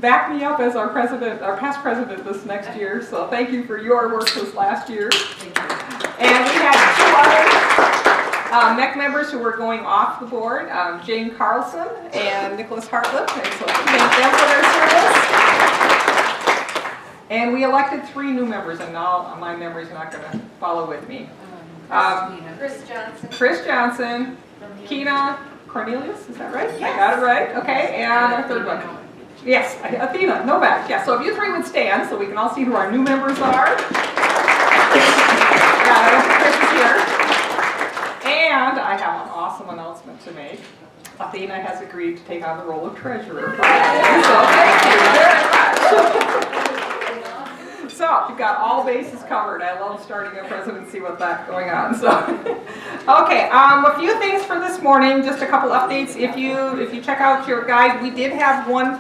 back me up as our president, our past president this next year. So thank you for your work this last year. And we had 2 other MEC members who were going off the board, Jane Carlson and Nicholas Hartlip. And so thank them for their service. And we elected 3 new members, and now my memory's not going to follow with me. Chris Johnson, Kina Cornelius, is that right? Yes. I got it right. Okay, and our third one. Yes, Athena Novak. Yeah, so if you 3 would stand so we can all see who our new members are. Chris is here. And I have an awesome announcement to make. Athena has agreed to take on the role of treasurer. So thank you very much. So you've got all bases covered. I love starting a presidency with that going on. So, okay, a few things for this morning. Just a couple updates. If you check out your guide, we did have one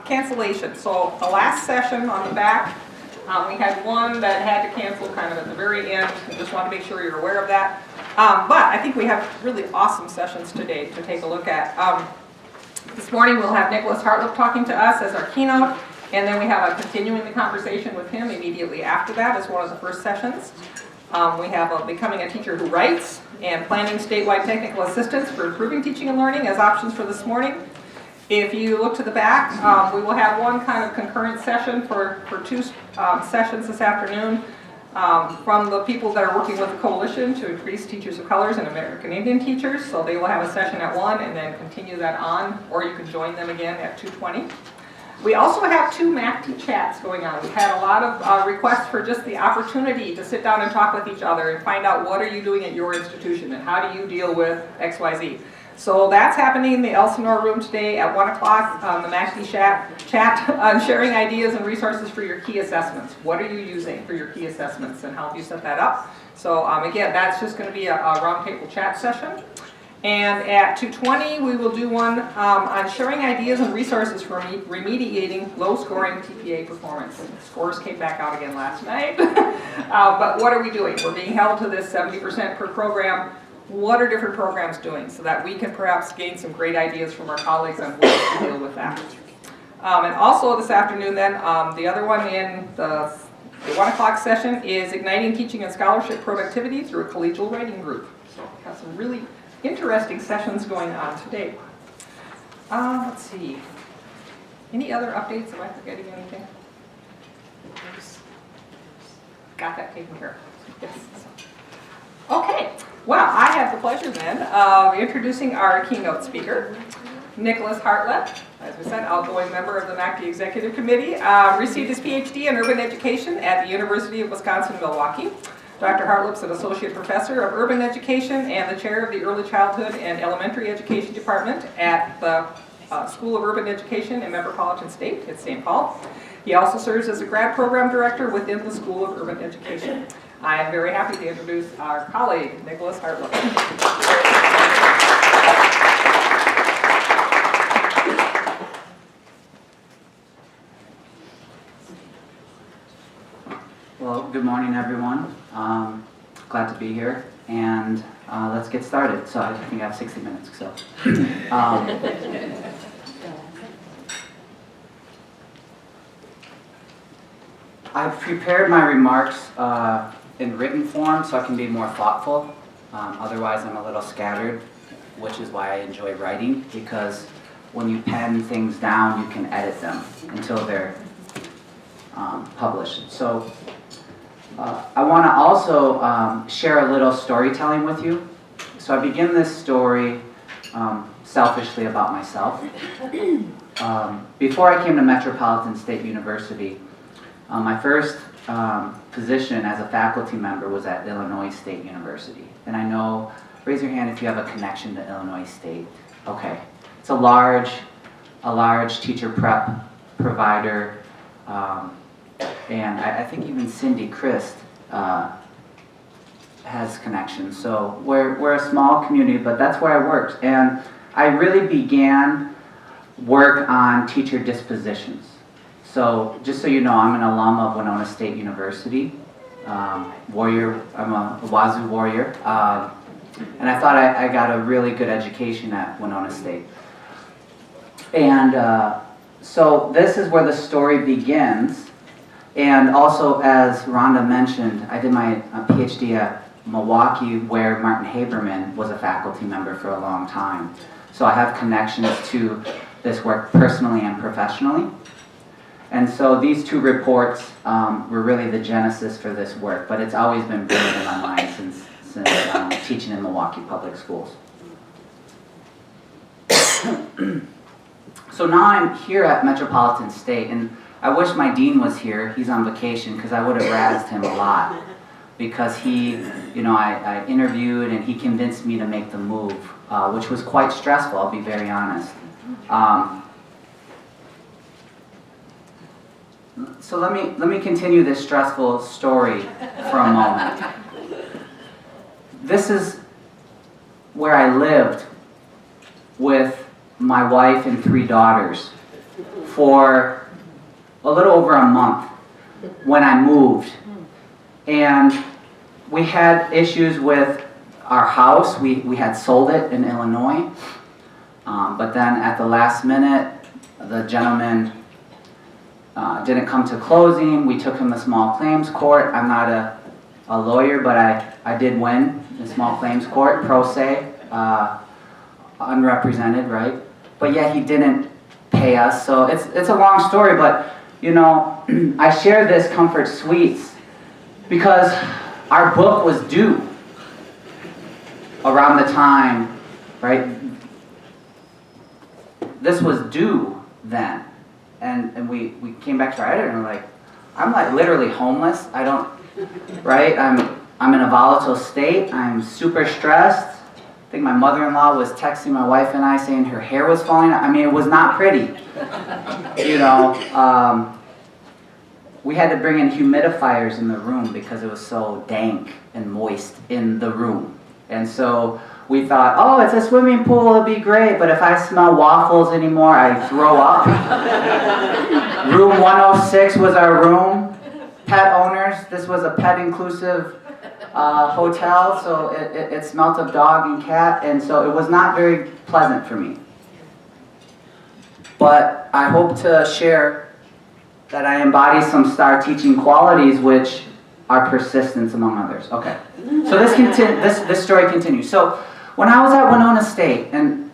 cancellation. So the last session on the back, we had one that had to cancel kind of at the very end. I just want to make sure you're aware of that. But I think we have really awesome sessions today to take a look at. This morning we'll have Nicholas Hartlip talking to us as our keynote. And then we have a continuing the conversation with him immediately after that as one of the first sessions. We have Becoming a Teacher Who Writes and Planning Statewide Technical Assistance for Improving Teaching and Learning as options for this morning. If you look to the back, we will have one kind of concurrent session for 2 sessions this afternoon from the people that are working with the coalition to increase teachers of colors and American Indian teachers. So they will have a session at 1 and then continue that on, or you can join them again at 2:20. We also have 2 MACT chats going on. We've had a lot of requests for just the opportunity to sit down and talk with each other and find out what are you doing at your institution and how do you deal with XYZ. So that's happening in the Elsinore room today at 1 o'clock on the MACT chat on sharing ideas and resources for your key assessments. What are you using for your key assessments and how do you set that up? So again, that's just going to be a roundtable chat session. And at 2:20, we will do one on sharing ideas and resources for remediating low-scoring TPA performance. And the scores came back out again last night. But what are we doing? We're being held to this 70% per program. What are different programs doing so that we can perhaps gain some great ideas from our colleagues on ways to deal with that? And also this afternoon then, the other one in the 1 o'clock session is Igniting Teaching and Scholarship Productivity through a Collegial Writing Group. So we have some really interesting sessions going on today. Let's see. Any other updates? Am I forgetting anything? Got that taken care of. Yes. Okay. Well, I have the pleasure then of introducing our keynote speaker, Nicholas Hartlip. As we said, outgoing member of the MACT Executive Committee, received his PhD in urban education at the University of Wisconsin-Milwaukee. Dr. Hartlip's an associate professor of urban education and the chair of the Early Childhood and Elementary Education Department at the School of Urban Education in Metropolitan State at St. Paul. He also serves as a grad program director within the School of Urban Education. I am very happy to introduce our colleague, Nicholas Hartlip. Well, good morning, everyone. Glad to be here, and let's get started. So I think I have 60 minutes. So I've prepared my remarks in written form so I can be more thoughtful. Otherwise, I'm a little scattered, which is why I enjoy writing, because when you pen things down, you can edit them until they're published. So I want to also share a little storytelling with you. So I begin this story selfishly about myself. Before I came to Metropolitan State University, my first position as a faculty member was at Illinois State University. And I know, raise your hand if you have a connection to Illinois State. Okay. It's a large teacher prep provider. And I think even Cindy Christ has connections. So we're a small community, but that's where I worked. And I really began work on teacher dispositions. So just so you know, I'm an alum of Winona State University. Warrior, I'm a Wazoo Warrior. And I thought I got a really good education at Winona State. And So this is where the story begins. And also, as Rhonda mentioned, I did my PhD at Milwaukee, where Martin Haberman was a faculty member for a long time. So I have connections to this work personally and professionally. And so these two reports were really the genesis for this work, but it's always been brilliant in my mind since teaching in Milwaukee Public Schools. So now I'm here at Metropolitan State, and I wish my dean was here. He's on vacation, because I would have razzed him a lot. Because he, I interviewed and he convinced me to make the move, which was quite stressful, I'll be very honest. So let me continue this stressful story for a moment. This is where I lived with my wife and 3 daughters for a little over a month when I moved. And we had issues with our house. We had sold it in Illinois. But then at the last minute, the gentleman didn't come to closing. We took him to small claims court. I'm not a lawyer, but I did win in small claims court, pro se, unrepresented, right? But yet he didn't pay us. So it's a long story, but I share this Comfort Suites because our book was due around the time, right? This was due then. And we came back to our editor and we're like, I'm like literally homeless. I don't, right? I'm in a volatile state. I'm super stressed. I think my mother-in-law was texting my wife and I saying her hair was falling out. I mean, it was not pretty. We had to bring in humidifiers in the room because it was so dank and moist in the room. And so we thought, oh, it's a swimming pool, it'll be great, but if I smell waffles anymore, I throw up. Room 106 was our room. Pet owners, this was a pet-inclusive hotel, so it smelt of dog and cat, and so it was not very pleasant for me. But I hope to share that I embody some STAR teaching qualities, which are persistence, among others. Okay, so this story continues. So when I was at Winona State, and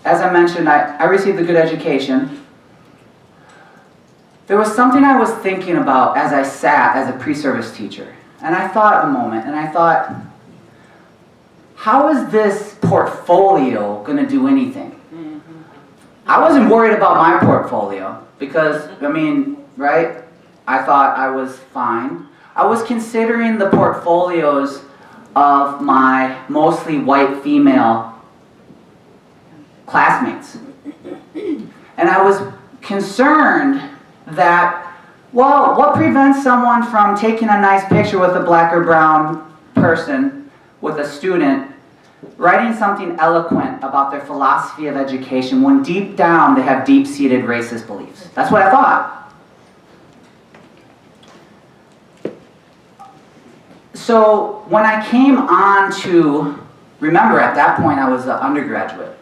as I mentioned, I received a good education, there was something I was thinking about as I sat as a pre-service teacher. And I thought a moment, and I thought, how is this portfolio going to do anything? I wasn't worried about my portfolio because, right? I thought I was fine. I was considering the portfolios of my mostly white female classmates. And I was concerned that, well, what prevents someone from taking a nice picture with a black or brown person, with a student, writing something eloquent about their philosophy of education when deep down they have deep-seated racist beliefs? That's what I thought. So when I came on to, remember at that point I was an undergraduate,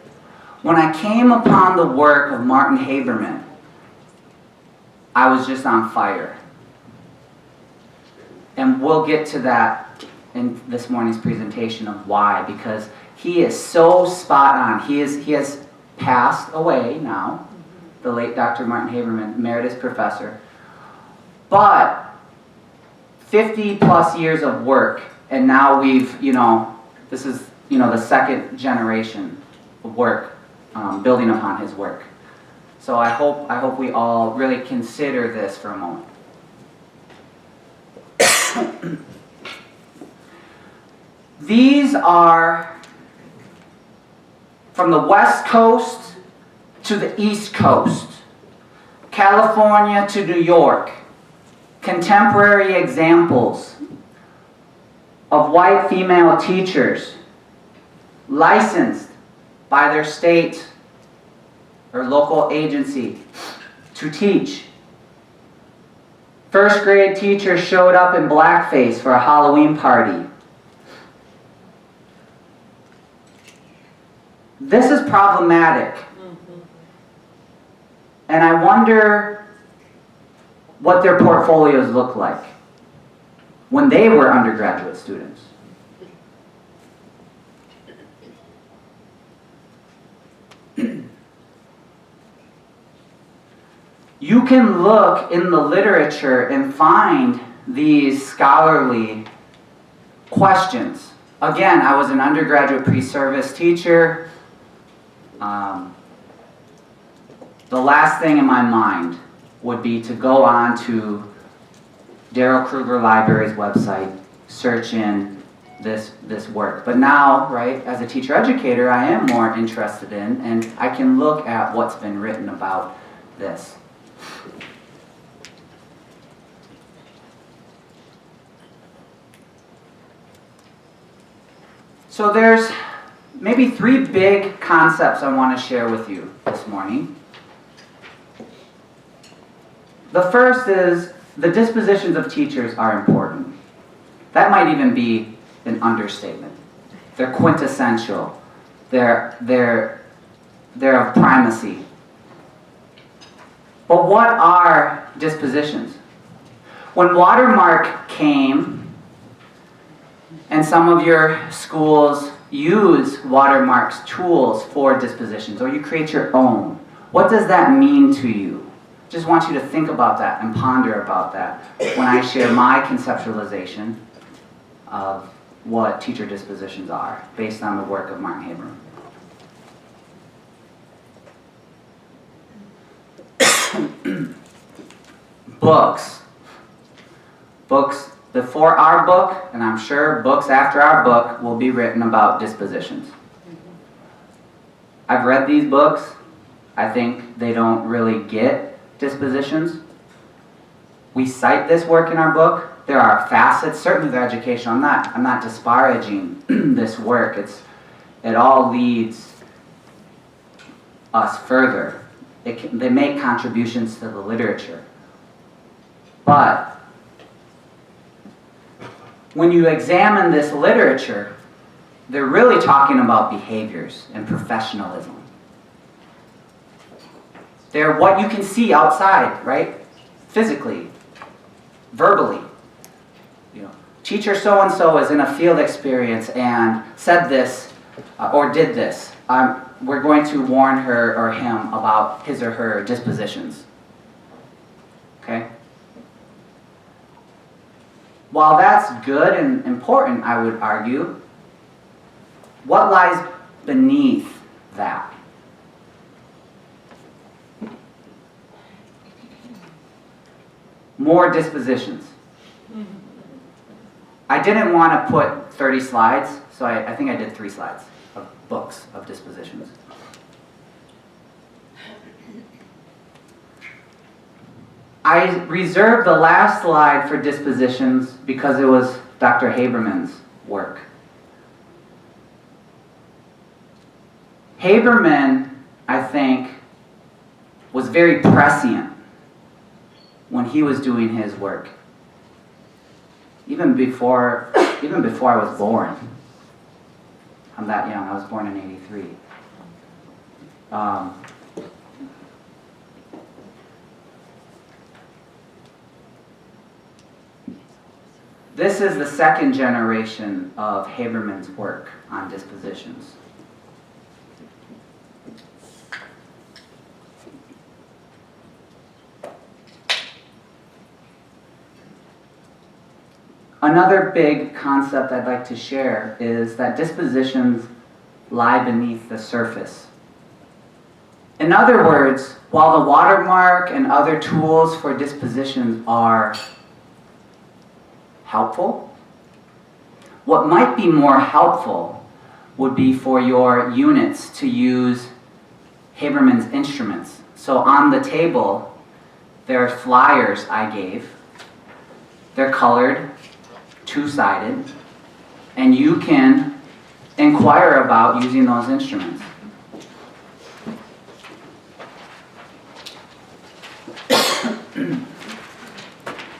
when I came upon the work of Martin Haberman, I was just on fire. And we'll get to that in this morning's presentation of why, because he is so spot on. He has passed away now, the late Dr. Martin Haberman, emeritus professor. But 50 plus years of work, and now we've, this is, the second generation of work, building upon his work. So I hope we all really consider this for a moment. These are from the West Coast to the East Coast, California to New York, contemporary examples of white female teachers licensed by their state or local agency to teach. First grade teacher showed up in blackface for a Halloween party. This is problematic. And I wonder what their portfolios look like when they were undergraduate students. You can look in the literature and find these scholarly questions. Again, I was an undergraduate pre-service teacher. The last thing in my mind would be to go on to Darrell Kruger Library's website, search in this work. But now, right, as a teacher educator, I am more interested in, and I can look at what's been written about this. So there's maybe 3 big concepts I want to share with you this morning. The first is the dispositions of teachers are important. That might even be an understatement. They're quintessential. They're of primacy. But what are dispositions? When Watermark came, and some of your schools use Watermark's tools for dispositions, or you create your own, what does that mean to you? Just want you to think about that and ponder about that when I share my conceptualization of what teacher dispositions are based on the work of Martin Haberman. Books before our book, and I'm sure books after our book will be written about dispositions. I've read these books. I think they don't really get dispositions. We cite this work in our book. There are facets, certainly the education. I'm not disparaging this work. It all leads us further. They make contributions to the literature. But when you examine this literature, they're really talking about behaviors and professionalism. They're what you can see outside, right? Physically, verbally. You know, teacher so-and-so is in a field experience and said this or did this. We're going to warn her or him about his or her dispositions. Okay? While that's good and important, I would argue, what lies beneath that? More dispositions. I didn't want to put 30 slides, so I think I did 3 slides of books of dispositions. I reserved the last slide for dispositions because it was Dr. Haberman's work. Haberman, I think, was very prescient when he was doing his work. Even before I was born. I'm that young. I was born in '83. This is the second generation of Haberman's work on dispositions. Another big concept I'd like to share is that dispositions lie beneath the surface. In other words, while the watermark and other tools for dispositions are helpful, what might be more helpful would be for your units to use Haberman's instruments. So on the table, there are flyers I gave. They're colored, 2-sided, and you can inquire about using those instruments.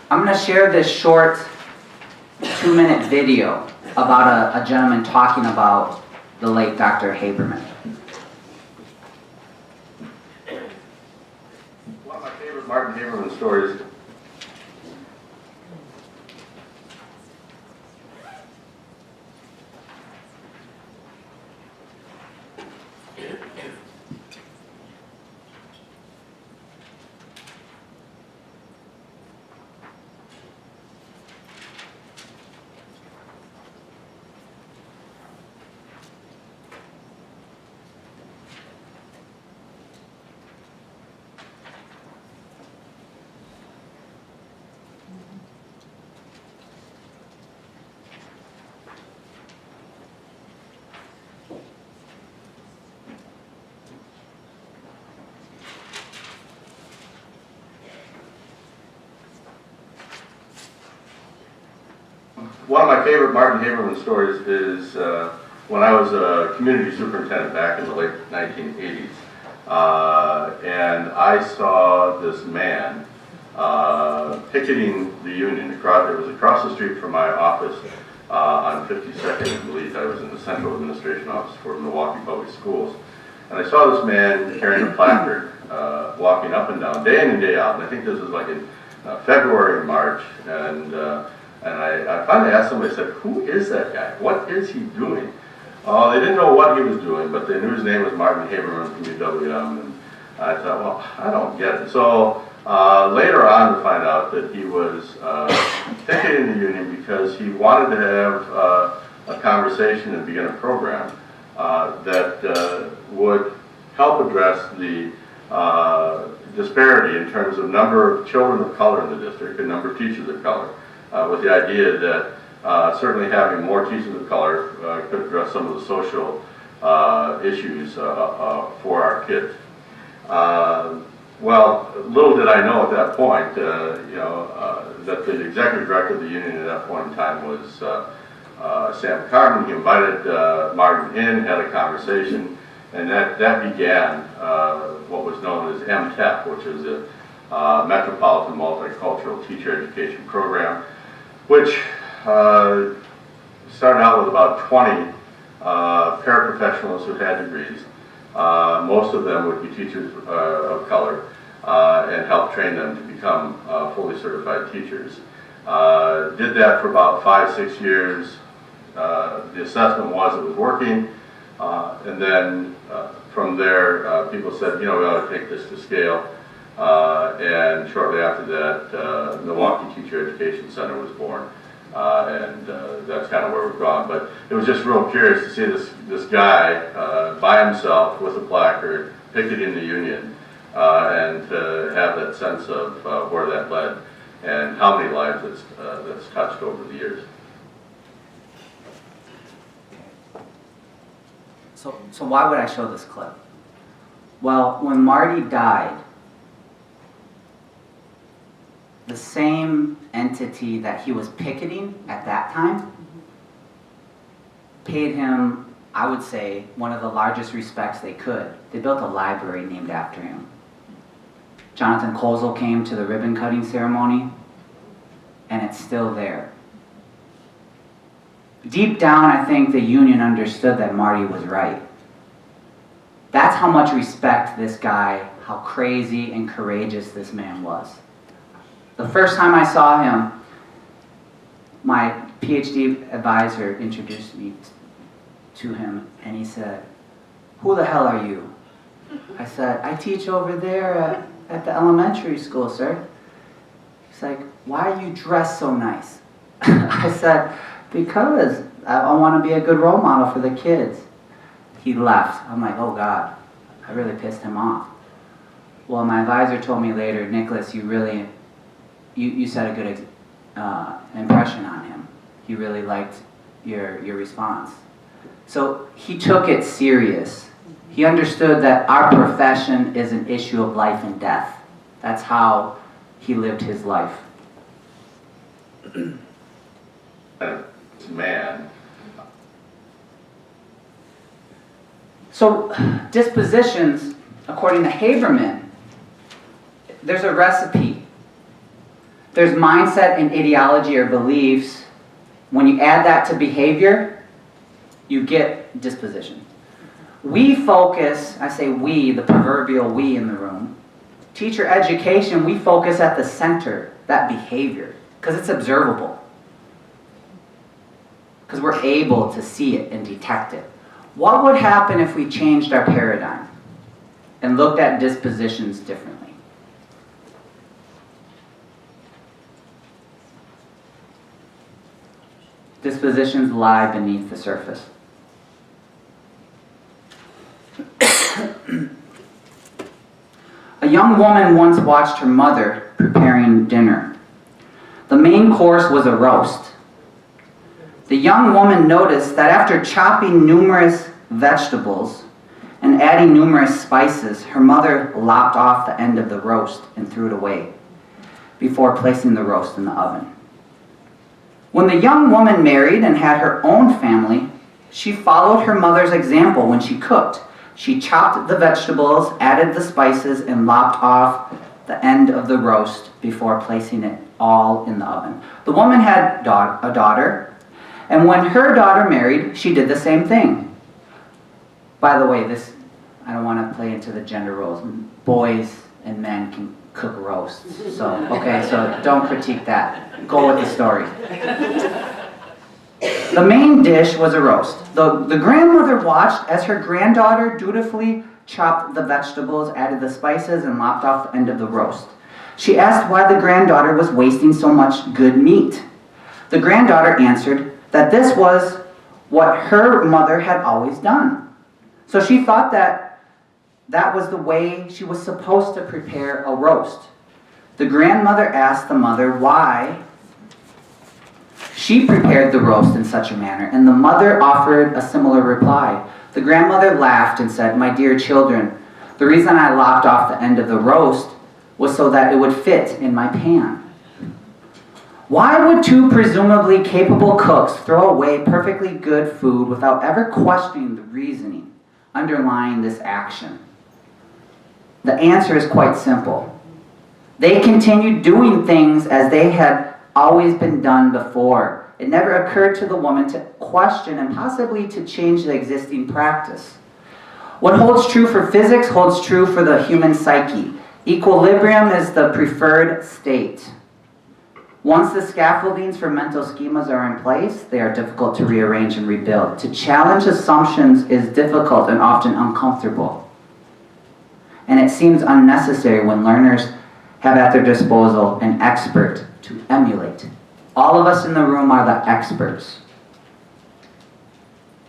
I'm going to share this short 2-minute video about a gentleman talking about the late Dr. Haberman. Martin Haberman stories. One of my favorite Martin Haberman stories is when I was a community superintendent back in the late 1980s. And I saw this man picketing the union. It was across the street from my office on 52nd and Leeds. I was in the central administration office for Milwaukee Public Schools. And I saw this man carrying a placard, walking up and down, day in and day out. And I think this was like in February and March. And I finally asked somebody, I said, who is that guy? What is he doing? They didn't know what he was doing, but they knew his name was Martin Haberman from UWM. And I thought, well, I don't get it. So later on to find out that he was picketing the union because he wanted to have a conversation and begin a program that would help address the disparity in terms of number of children of color in the district and number of teachers of color. With the idea that certainly having more teachers of color could address some of the social issues for our kids. Well, little did I know at that point, that the executive director of the union at that point in time was Sam Carmen. He invited Martin in, had a conversation, and that began what was known as MTEP, which is a Metropolitan Multicultural Teacher Education Program, which started out with about 20 paraprofessionals who had degrees. Most of them would be teachers of color and help train them to become fully certified teachers. Did that for about 5-6 years. The assessment was it was working, and then from there people said, we ought to take this to scale. And shortly after that, Milwaukee Teacher Education Center was born, and that's kind of where we've gone. But it was just real curious to see this guy by himself with a placard, picketing the union, and to have that sense of where that led and how many lives that's touched over the years. So why would I show this clip? Well, when Marty died, the same entity that he was picketing at that time paid him, I would say, one of the largest respects they could. They built a library named after him. Jonathan Kozel came to the ribbon cutting ceremony, and it's still there. Deep down, I think the union understood that Marty was right. That's how much respect this guy, how crazy and courageous this man was. The first time I saw him, my PhD advisor introduced me to him, and he said, "Who the hell are you?" I said, "I teach over there at the elementary school, sir." He's like, "Why are you dressed so nice?" I said, "Because I want to be a good role model for the kids." He left. I'm like, oh God, I really pissed him off. Well, my advisor told me later, "Nicholas, you set a good impression on him. He really liked your response." So he took it serious. He understood that our profession is an issue of life and death. That's how he lived his life. Man. So dispositions, according to Haberman, there's a recipe. There's mindset and ideology or beliefs. When you add that to behavior, you get disposition. We focus, I say we, the proverbial we in the room, teacher education, we focus at the center, that behavior, because it's observable. Because we're able to see it and detect it. What would happen if we changed our paradigm and looked at dispositions differently? Dispositions lie beneath the surface. A young woman once watched her mother preparing dinner. The main course was a roast. The young woman noticed that after chopping numerous vegetables and adding numerous spices, her mother lopped off the end of the roast and threw it away before placing the roast in the oven. When the young woman married and had her own family, she followed her mother's example when she cooked. She chopped the vegetables, added the spices, and lopped off the end of the roast before placing it all in the oven. The woman had a daughter, and when her daughter married, she did the same thing. By the way, I don't want to play into the gender roles. Boys and men can cook roasts. So don't critique that. Go with the story. The main dish was a roast. The grandmother watched as her granddaughter dutifully chopped the vegetables, added the spices, and lopped off the end of the roast. She asked why the granddaughter was wasting so much good meat. The granddaughter answered that this was what her mother had always done. So she thought that was the way she was supposed to prepare a roast. The grandmother asked the mother why she prepared the roast in such a manner, and the mother offered a similar reply. The grandmother laughed and said, "My dear children, the reason I lopped off the end of the roast was so that it would fit in my pan." Why would two presumably capable cooks throw away perfectly good food without ever questioning the reasoning underlying this action? The answer is quite simple. They continued doing things as they had always been done before. It never occurred to the woman to question and possibly to change the existing practice. What holds true for physics holds true for the human psyche. Equilibrium is the preferred state. Once the scaffoldings for mental schemas are in place, they are difficult to rearrange and rebuild. To challenge assumptions is difficult and often uncomfortable. And it seems unnecessary when learners have at their disposal an expert to emulate. All of us in the room are the experts.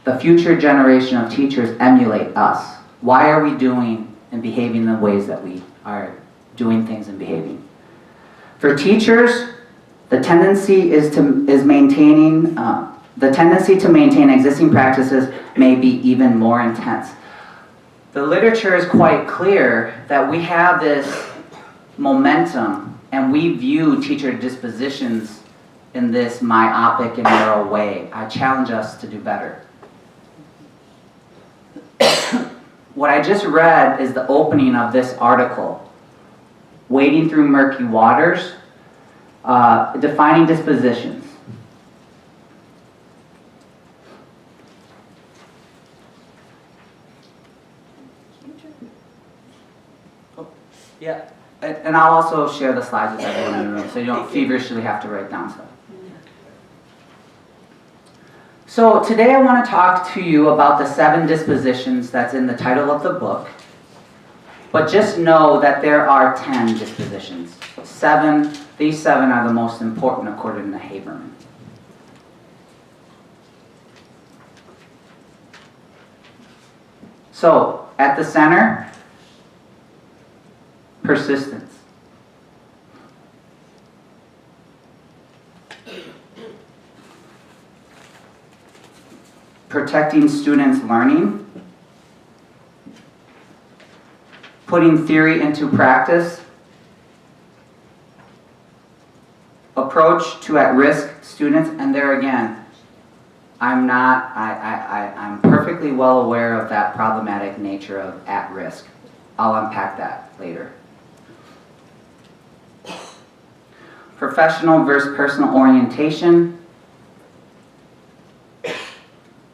The future generation of teachers emulate us. Why are we doing and behaving the ways that we are doing things and behaving? For teachers, the tendency to maintain existing practices may be even more intense. The literature is quite clear that we have this momentum and we view teacher dispositions in this myopic and narrow way. I challenge us to do better. What I just read is the opening of this article, Wading Through Murky Waters, Defining Dispositions. Yeah, and I'll also share the slides with everyone in the room so you don't feverishly have to write down stuff. So today I want to talk to you about the 7 dispositions that's in the title of the book. But just know that there are 10 dispositions. These 7 are the most important according to Haberman. So, at the center, persistence. Protecting students' learning. Putting theory into practice. Approach to at-risk students, and there again, I'm perfectly well aware of that problematic nature of at-risk. I'll unpack that later. Professional versus personal orientation.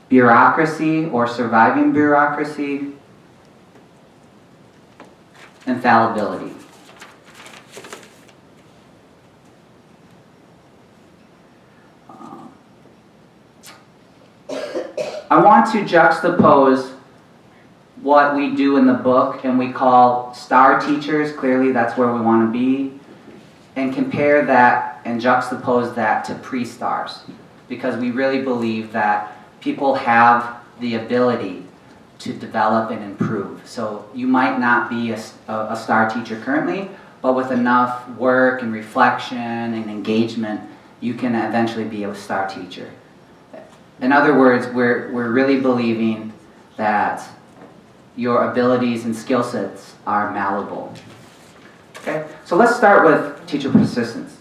Bureaucracy or surviving bureaucracy. Infallibility. I want to juxtapose what we do in the book and we call star teachers, clearly that's where we want to be, and compare that and juxtapose that to pre-stars, because we really believe that people have the ability to develop and improve. So you might not be a star teacher currently, but with enough work and reflection and engagement, you can eventually be a star teacher. In other words, we're really believing that your abilities and skill sets are malleable. Okay, so let's start with teacher persistence.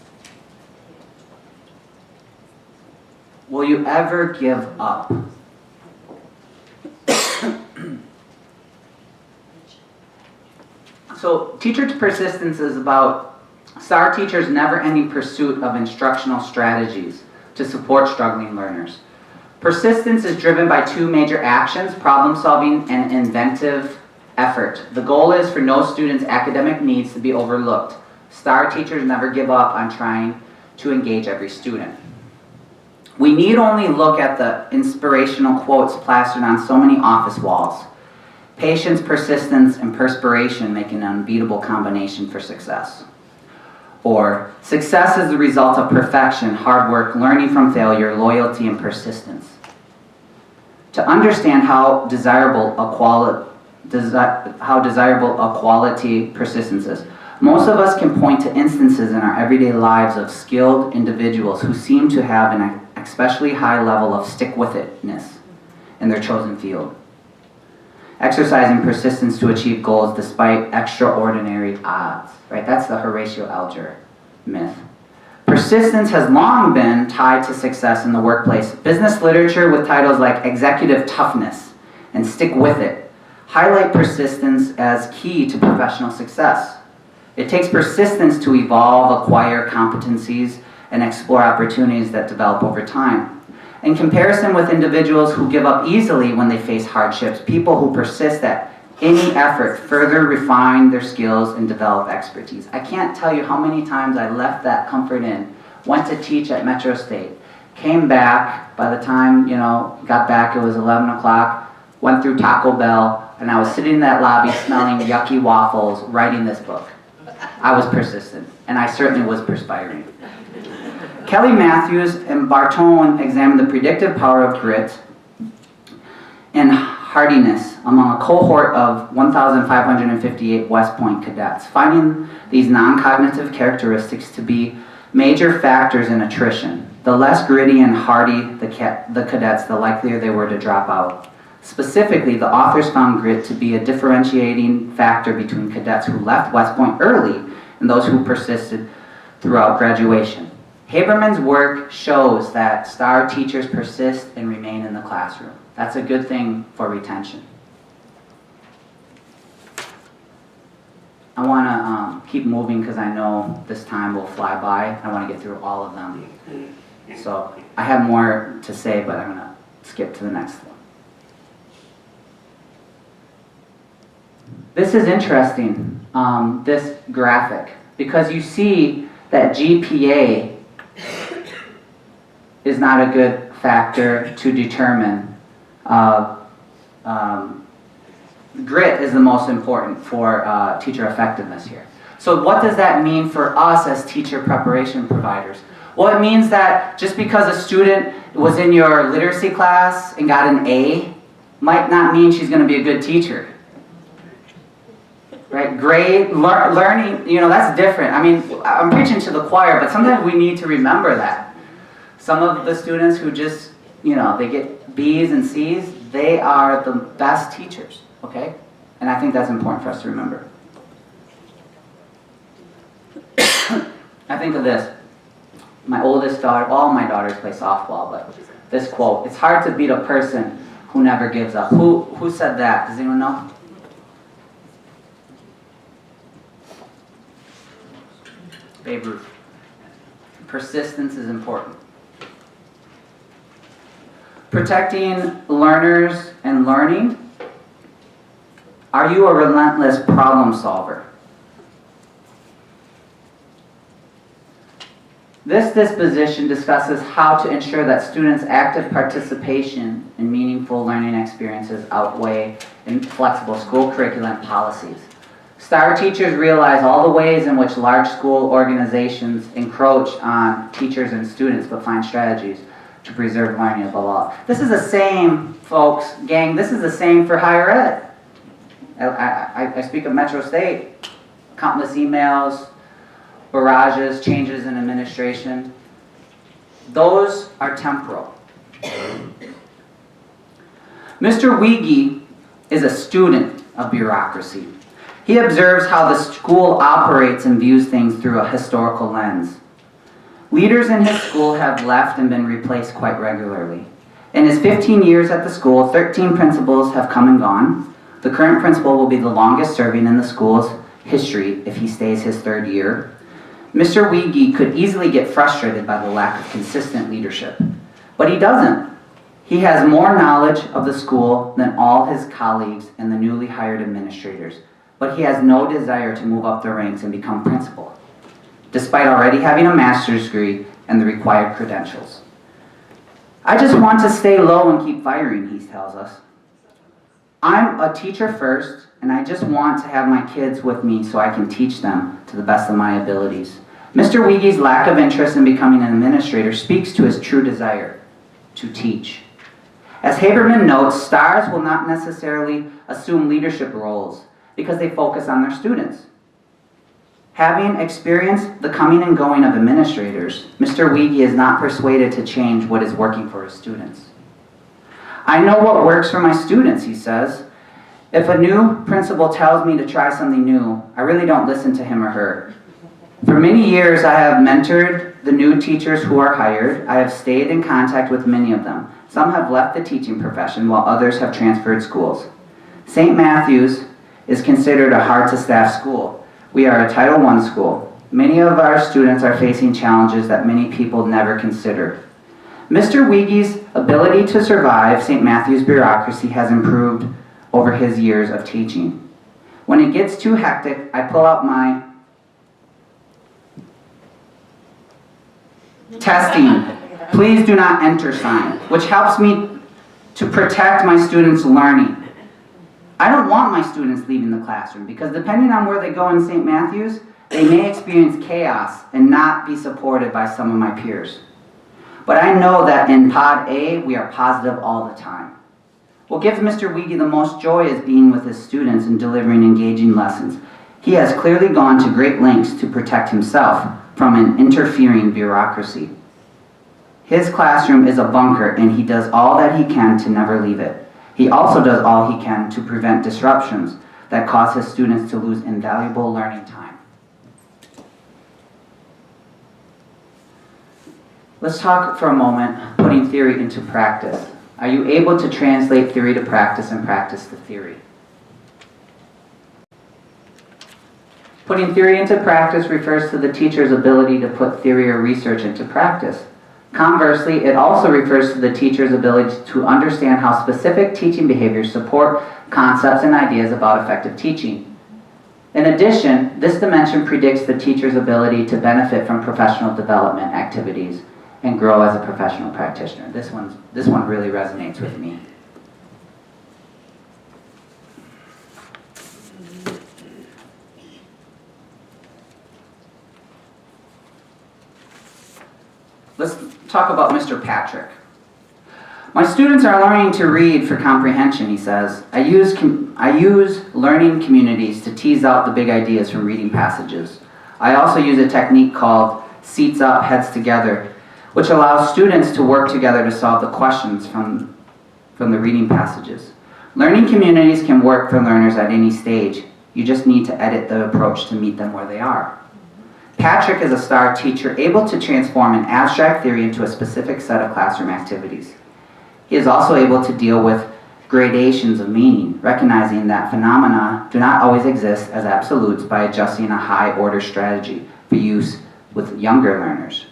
Will you ever give up? So teacher persistence is about star teachers' never-ending pursuit of instructional strategies to support struggling learners. Persistence is driven by two major actions, problem solving and inventive effort. The goal is for no student's academic needs to be overlooked. Star teachers never give up on trying to engage every student. We need only look at the inspirational quotes plastered on so many office walls. Patience, persistence, and perspiration make an unbeatable combination for success. Or, success is the result of perfection, hard work, learning from failure, loyalty, and persistence. To understand how desirable a quality persistence is, most of us can point to instances in our everyday lives of skilled individuals who seem to have an especially high level of stick-with-itness in their chosen field, exercising persistence to achieve goals despite extraordinary odds. Right? That's the Horatio Alger myth. Persistence has long been tied to success in the workplace. Business literature with titles like Executive Toughness and Stick With It highlight persistence as key to professional success. It takes persistence to evolve, acquire competencies, and explore opportunities that develop over time. In comparison with individuals who give up easily when they face hardships, people who persist at any effort further refine their skills and develop expertise. I can't tell you how many times I left that comfort inn, went to teach at Metro State, came back, by the time, got back, it was 11 o'clock, went through Taco Bell, and I was sitting in that lobby smelling yucky waffles, writing this book. I was persistent, and I certainly was perspiring. Kelly Matthews and Bartone examined the predictive power of grit and hardiness among a cohort of 1,558 West Point cadets, finding these non-cognitive characteristics to be major factors in attrition. The less gritty and hardy the cadets, the likelier they were to drop out. Specifically, the authors found grit to be a differentiating factor between cadets who left West Point early and those who persisted throughout graduation. Haberman's work shows that star teachers persist and remain in the classroom. That's a good thing for retention. I want to keep moving because I know this time will fly by. I want to get through all of them. So I have more to say, but I'm going to skip to the next one. This is interesting, this graphic, because you see that GPA is not a good factor to determine. Grit is the most important for teacher effectiveness here. So what does that mean for us as teacher preparation providers? Well, it means that just because a student was in your literacy class and got an A, might not mean she's going to be a good teacher. Right? Grade, learning, that's different. I mean, I'm preaching to the choir, but sometimes we need to remember that. Some of the students who just, they get B's and C's, they are the best teachers, okay? And I think that's important for us to remember. I think of this. My oldest daughter, all my daughters play softball, but this quote, "It's hard to beat a person who never gives up." Who said that? Does anyone know? Babe Ruth. Persistence is important. Protecting learners and learning. Are you a relentless problem solver? This disposition discusses how to ensure that students' active participation in meaningful learning experiences outweigh inflexible school curriculum policies. STAR teachers realize all the ways in which large school organizations encroach on teachers and students, but find strategies to preserve learning above all. This is the same, folks, gang, this is the same for higher ed. I speak of Metro State, countless emails, barrages, changes in administration. Those are temporal. Mr. Weege is a student of bureaucracy. He observes how the school operates and views things through a historical lens. Leaders in his school have left and been replaced quite regularly. In his 15 years at the school, 13 principals have come and gone. The current principal will be the longest serving in the school's history if he stays his third year. Mr. Weege could easily get frustrated by the lack of consistent leadership, but he doesn't. He has more knowledge of the school than all his colleagues and the newly hired administrators, but he has no desire to move up the ranks and become principal, despite already having a master's degree and the required credentials. I just want to stay low and keep firing, he tells us. I'm a teacher first, and I just want to have my kids with me so I can teach them to the best of my abilities. Mr. Weege's lack of interest in becoming an administrator speaks to his true desire to teach. As Haberman notes, stars will not necessarily assume leadership roles because they focus on their students. Having experienced the coming and going of administrators, Mr. Weege is not persuaded to change what is working for his students. I know what works for my students, he says. If a new principal tells me to try something new, I really don't listen to him or her. For many years, I have mentored the new teachers who are hired. I have stayed in contact with many of them. Some have left the teaching profession, while others have transferred schools. St. Matthew's is considered a hard-to-staff school. We are a Title I school. Many of our students are facing challenges that many people never consider. Mr. Weege's ability to survive St. Matthew's bureaucracy has improved over his years of teaching. When it gets too hectic, I pull out my testing, please do not enter sign, which helps me to protect my students' learning. I don't want my students leaving the classroom because depending on where they go in St. Matthew's, they may experience chaos and not be supported by some of my peers. But I know that in Pod A, we are positive all the time. What gives Mr. Weege the most joy is being with his students and delivering engaging lessons. He has clearly gone to great lengths to protect himself from an interfering bureaucracy. His classroom is a bunker and he does all that he can to never leave it. He also does all he can to prevent disruptions that cause his students to lose invaluable learning time. Let's talk for a moment putting theory into practice. Are you able to translate theory to practice and practice to theory? Putting theory into practice refers to the teacher's ability to put theory or research into practice. Conversely, it also refers to the teacher's ability to understand how specific teaching behaviors support concepts and ideas about effective teaching. In addition, this dimension predicts the teacher's ability to benefit from professional development activities and grow as a professional practitioner. This one really resonates with me. Let's talk about Mr. Patrick. My students are learning to read for comprehension, he says. I use learning communities to tease out the big ideas from reading passages. I also use a technique called seats up, heads together, which allows students to work together to solve the questions from the reading passages. Learning communities can work for learners at any stage. You just need to edit the approach to meet them where they are. Patrick is a STAR teacher able to transform an abstract theory into a specific set of classroom activities. He is also able to deal with gradations of meaning, recognizing that phenomena do not always exist as absolutes by adjusting a high-order strategy for use with younger learners.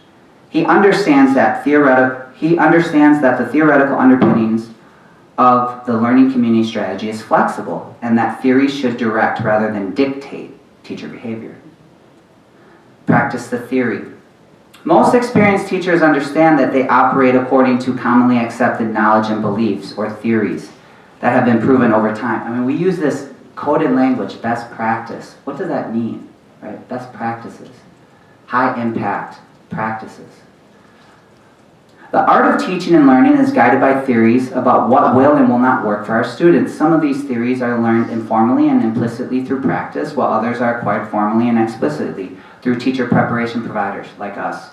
He understands that the theoretical underpinnings of the learning community strategy is flexible and that theory should direct rather than dictate teacher behavior. Practice the theory. Most experienced teachers understand that they operate according to commonly accepted knowledge and beliefs or theories that have been proven over time. I mean, we use this coded language, best practice. What does that mean, right? Best practices, high impact practices. The art of teaching and learning is guided by theories about what will and will not work for our students. Some of these theories are learned informally and implicitly through practice, while others are acquired formally and explicitly through teacher preparation providers like us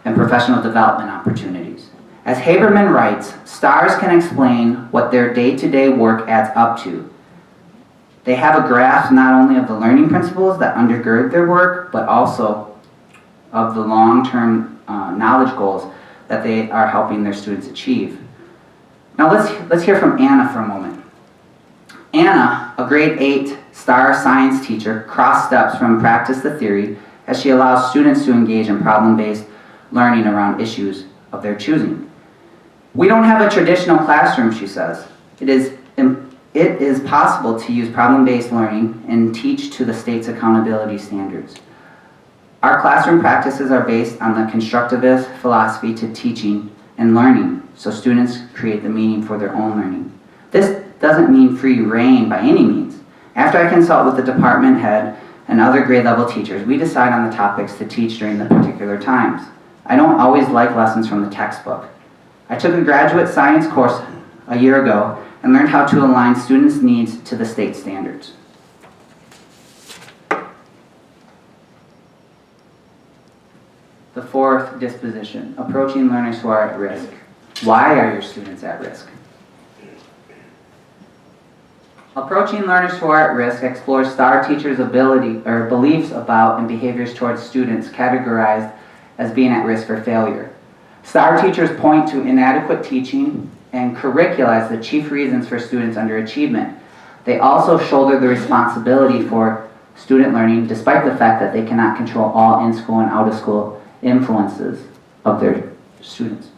and professional development opportunities. As Haberman writes, stars can explain what their day-to-day work adds up to. They have a grasp not only of the learning principles that undergird their work, but also of the long-term knowledge goals that they are helping their students achieve. Now let's hear from Anna for a moment. Anna, a grade 8 star science teacher, cross steps from practice to theory as she allows students to engage in problem-based learning around issues of their choosing. We don't have a traditional classroom, she says. It is possible to use problem-based learning and teach to the state's accountability standards. Our classroom practices are based on the constructivist philosophy to teaching and learning, so students create the meaning for their own learning. This doesn't mean free reign by any means. After I consult with the department head and other grade level teachers, we decide on the topics to teach during the particular times. I don't always like lessons from the textbook. I took a graduate science course a year ago and learned how to align students' needs to the state standards. The fourth disposition, approaching learners who are at risk. Why are your students at risk? Approaching learners who are at risk explores STAR teachers' beliefs about and behaviors towards students categorized as being at risk for failure. STAR teachers point to inadequate teaching and curricula as the chief reasons for students' underachievement. They also shoulder the responsibility for student learning despite the fact that they cannot control all in-school and out-of-school influences of their students.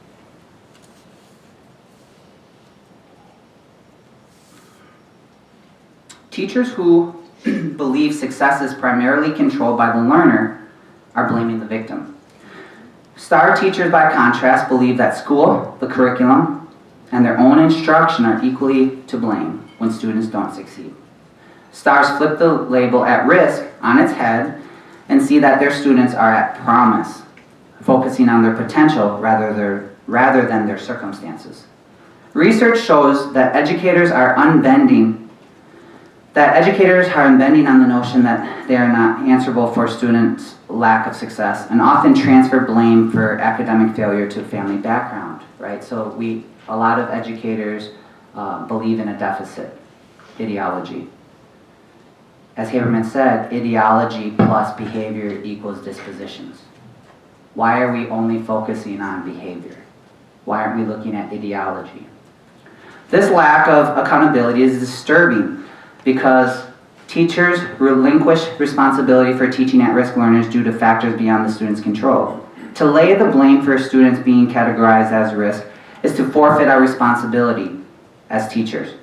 Teachers who believe success is primarily controlled by the learner are blaming the victim. STAR teachers, by contrast, believe that school, the curriculum, and their own instruction are equally to blame when students don't succeed. STARs flip the label at risk on its head and see that their students are at promise, focusing on their potential rather than their circumstances. Research shows that educators are unbending on the notion that they are not answerable for students' lack of success and often transfer blame for academic failure to family background, right? So a lot of educators believe in a deficit ideology. As Haberman said, ideology plus behavior equals dispositions. Why are we only focusing on behavior? Why aren't we looking at ideology? This lack of accountability is disturbing because teachers relinquish responsibility for teaching at-risk learners due to factors beyond the student's control. To lay the blame for students being categorized as risk is to forfeit our responsibility as teachers.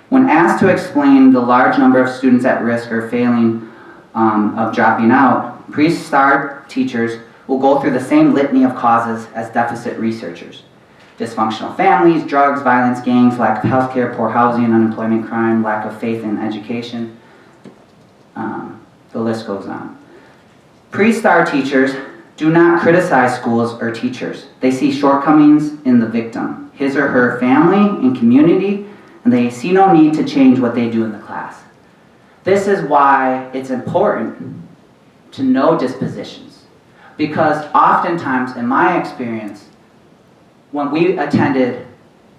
When asked to explain the large number of students at risk or failing of dropping out, pre-STAR teachers will go through the same litany of causes as deficit researchers. Dysfunctional families, drugs, violence, gangs, lack of health care, poor housing, unemployment, crime, lack of faith in education. The list goes on. Pre-STAR teachers do not criticize schools or teachers. They see shortcomings in the victim, his or her family and community, and they see no need to change what they do in the class. This is why it's important to know dispositions, because oftentimes, in my experience, when we attended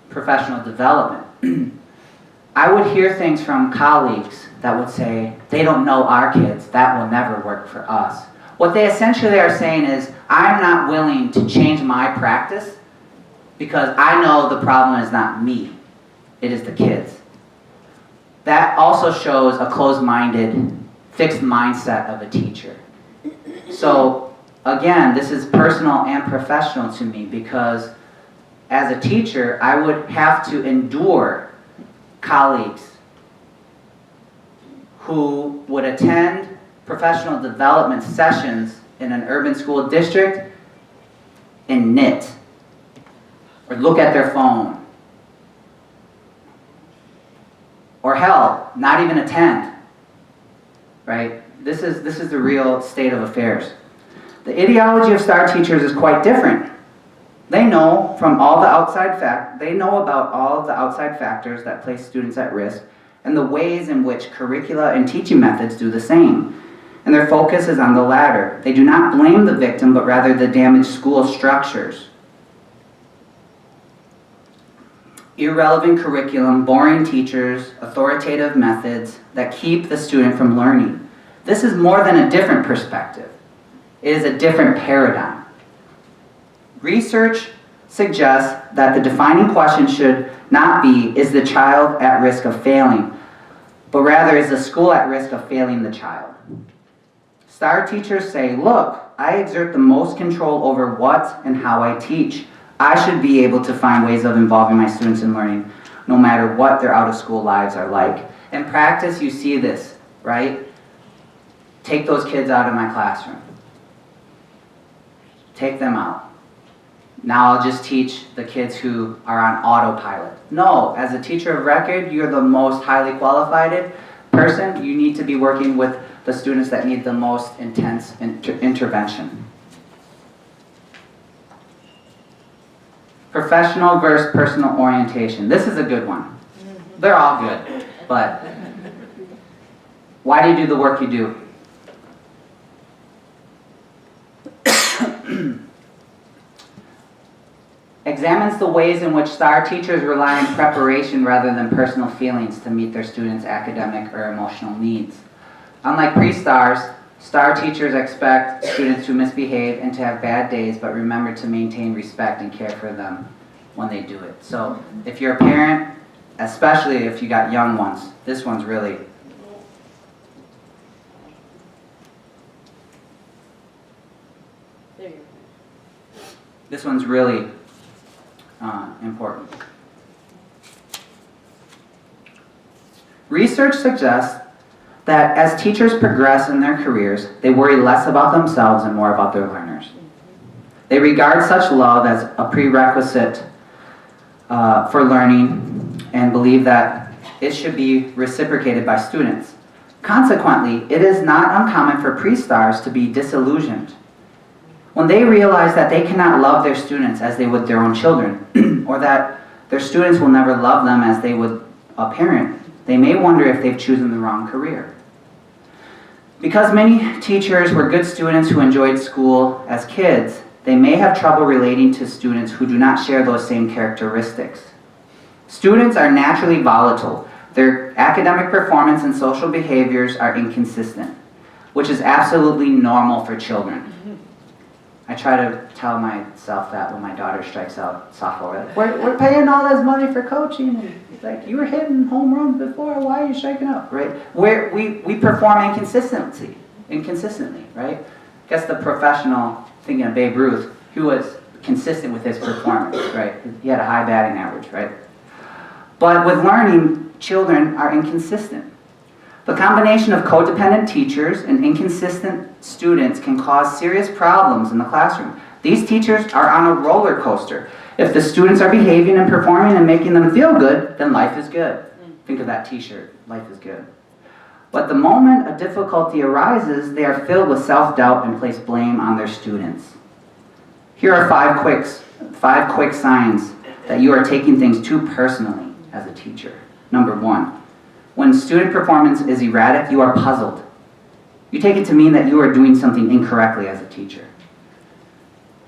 professional development, I would hear things from colleagues that would say, they don't know our kids, that will never work for us. What they essentially are saying is, I'm not willing to change my practice because I know the problem is not me, it is the kids. That also shows a closed-minded, fixed mindset of a teacher. So again, this is personal and professional to me because as a teacher, I would have to endure colleagues who would attend professional development sessions in an urban school district and knit or look at their phone, or hell, not even attend, right? This is the real state of affairs. The ideology of STAR teachers is quite different. They know about all the outside factors that place students at risk and the ways in which curricula and teaching methods do the same. And their focus is on the latter. They do not blame the victim, but rather the damaged school structures. Irrelevant curriculum, boring teachers, authoritative methods that keep the student from learning. This is more than a different perspective. It is a different paradigm. Research suggests that the defining question should not be, is the child at risk of failing, but rather, is the school at risk of failing the child? STAR teachers say, look, I exert the most control over what and how I teach. I should be able to find ways of involving my students in learning, no matter what their out-of-school lives are like. In practice, you see this, right? Take those kids out of my classroom. Take them out. Now I'll just teach the kids who are on autopilot. No, as a teacher of record, you're the most highly qualified person. You need to be working with the students that need the most intense intervention. Professional versus personal orientation. This is a good one. They're all good, but why do you do the work you do? Examines the ways in which STAR teachers rely on preparation rather than personal feelings to meet their students' academic or emotional needs. Unlike pre-STARs, STAR teachers expect students to misbehave and to have bad days, but remember to maintain respect and care for them when they do it. So if you're a parent, especially if you got young ones, this one's really important. Research suggests that as teachers progress in their careers, they worry less about themselves and more about their learners. They regard such love as a prerequisite for learning and believe that it should be reciprocated by students. Consequently, it is not uncommon for pre-stars to be disillusioned when they realize that they cannot love their students as they would their own children, or that their students will never love them as they would a parent. They may wonder if they've chosen the wrong career. Because many teachers were good students who enjoyed school as kids, they may have trouble relating to students who do not share those same characteristics. Students are naturally volatile. Their academic performance and social behaviors are inconsistent, which is absolutely normal for children. I try to tell myself that when my daughter strikes out softball. We're paying all this money for coaching. And it's like, you were hitting home runs before. Why are you striking out? Right? We perform inconsistently, right? I guess the professional, thinking of Babe Ruth, who was consistent with his performance, right? He had a high batting average, right? But with learning, children are inconsistent. The combination of codependent teachers and inconsistent students can cause serious problems in the classroom. These teachers are on a roller coaster. If the students are behaving and performing and making them feel good, then life is good. Think of that t-shirt, life is good. But the moment a difficulty arises, they are filled with self-doubt and place blame on their students. Here are five quick signs that you are taking things too personally as a teacher. Number one, when student performance is erratic, you are puzzled. You take it to mean that you are doing something incorrectly as a teacher.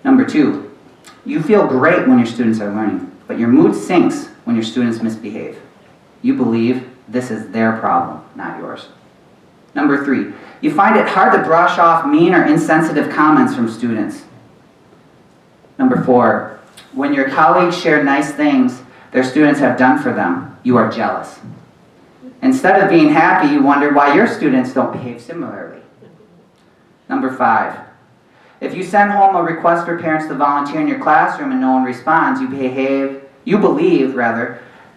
Number two, you feel great when your students are learning, but your mood sinks when your students misbehave. You believe this is their problem, not yours. Number three, you find it hard to brush off mean or insensitive comments from students. Number four, when your colleagues share nice things their students have done for them, you are jealous. Instead of being happy, you wonder why your students don't behave similarly. Number five, if you send home a request for parents to volunteer in your classroom and no one responds, you believe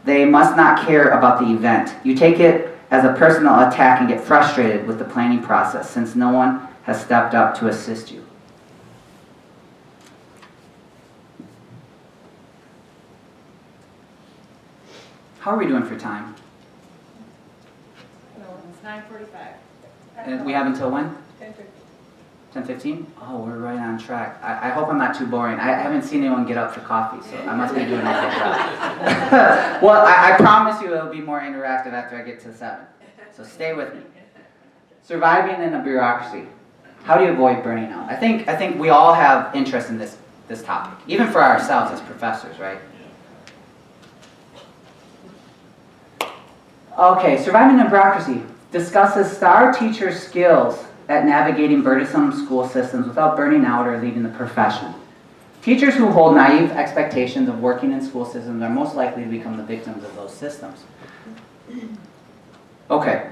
they must not care about the event. You take it as a personal attack and get frustrated with the planning process since no one has stepped up to assist you. How are we doing for time? It's 9:45. And we have until when? 10:50. 10:15? Oh, we're right on track. I hope I'm not too boring. I haven't seen anyone get up for coffee, so I must be doing a good job. Well, I promise you it'll be more interactive after I get to 7. So stay with me. Surviving in a bureaucracy. How do you avoid burning out? I think we all have interest in this topic, even for ourselves as professors, right? Okay, surviving in a bureaucracy discusses star teachers' skills at navigating burdensome school systems without burning out or leaving the profession. Teachers who hold naive expectations of working in school systems are most likely to become the victims of those systems. Okay.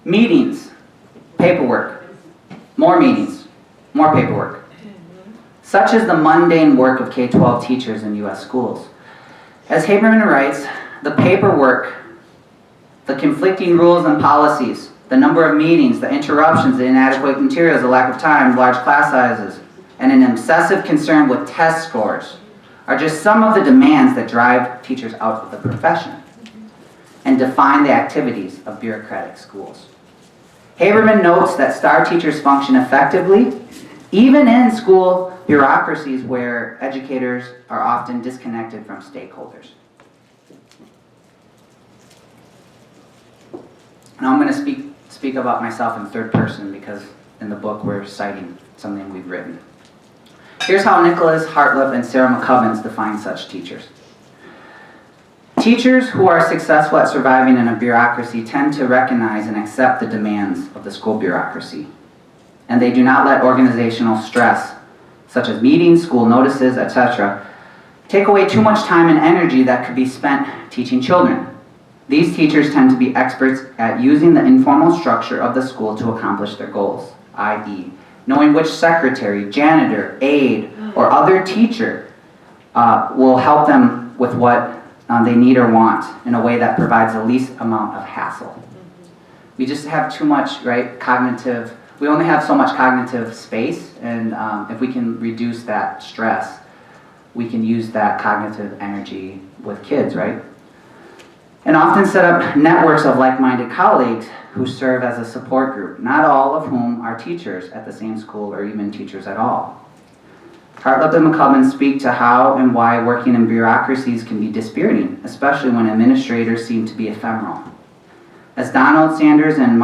Meetings, paperwork, more meetings, more paperwork. Such is the mundane work of K-12 teachers in U.S. schools. As Haberman writes, the paperwork, the conflicting rules and policies, the number of meetings, the interruptions, the inadequate materials, the lack of time, large class sizes, and an obsessive concern with test scores are just some of the demands that drive teachers out of the profession and define the activities of bureaucratic schools. Haberman notes that star teachers function effectively even in school bureaucracies where educators are often disconnected from stakeholders. Now I'm going to speak about myself in third person because in the book we're citing something we've written. Here's how Nicholas Hartlip and Sarah McCubbins define such teachers. Teachers who are successful at surviving in a bureaucracy tend to recognize and accept the demands of the school bureaucracy, and they do not let organizational stress, such as meetings, school notices, etc., take away too much time and energy that could be spent teaching children. These teachers tend to be experts at using the informal structure of the school to accomplish their goals, i.e., knowing which secretary, janitor, aide, or other teacher will help them with what they need or want in a way that provides the least amount of hassle. We just have too much, right, cognitive, we only have so much cognitive space, and if we can reduce that stress, we can use that cognitive energy with kids, right? And often set up networks of like-minded colleagues who serve as a support group, not all of whom are teachers at the same school or even teachers at all. Hartlip and McCubbin speak to how and why working in bureaucracies can be dispiriting, especially when administrators seem to be ephemeral. As Donald Sanders and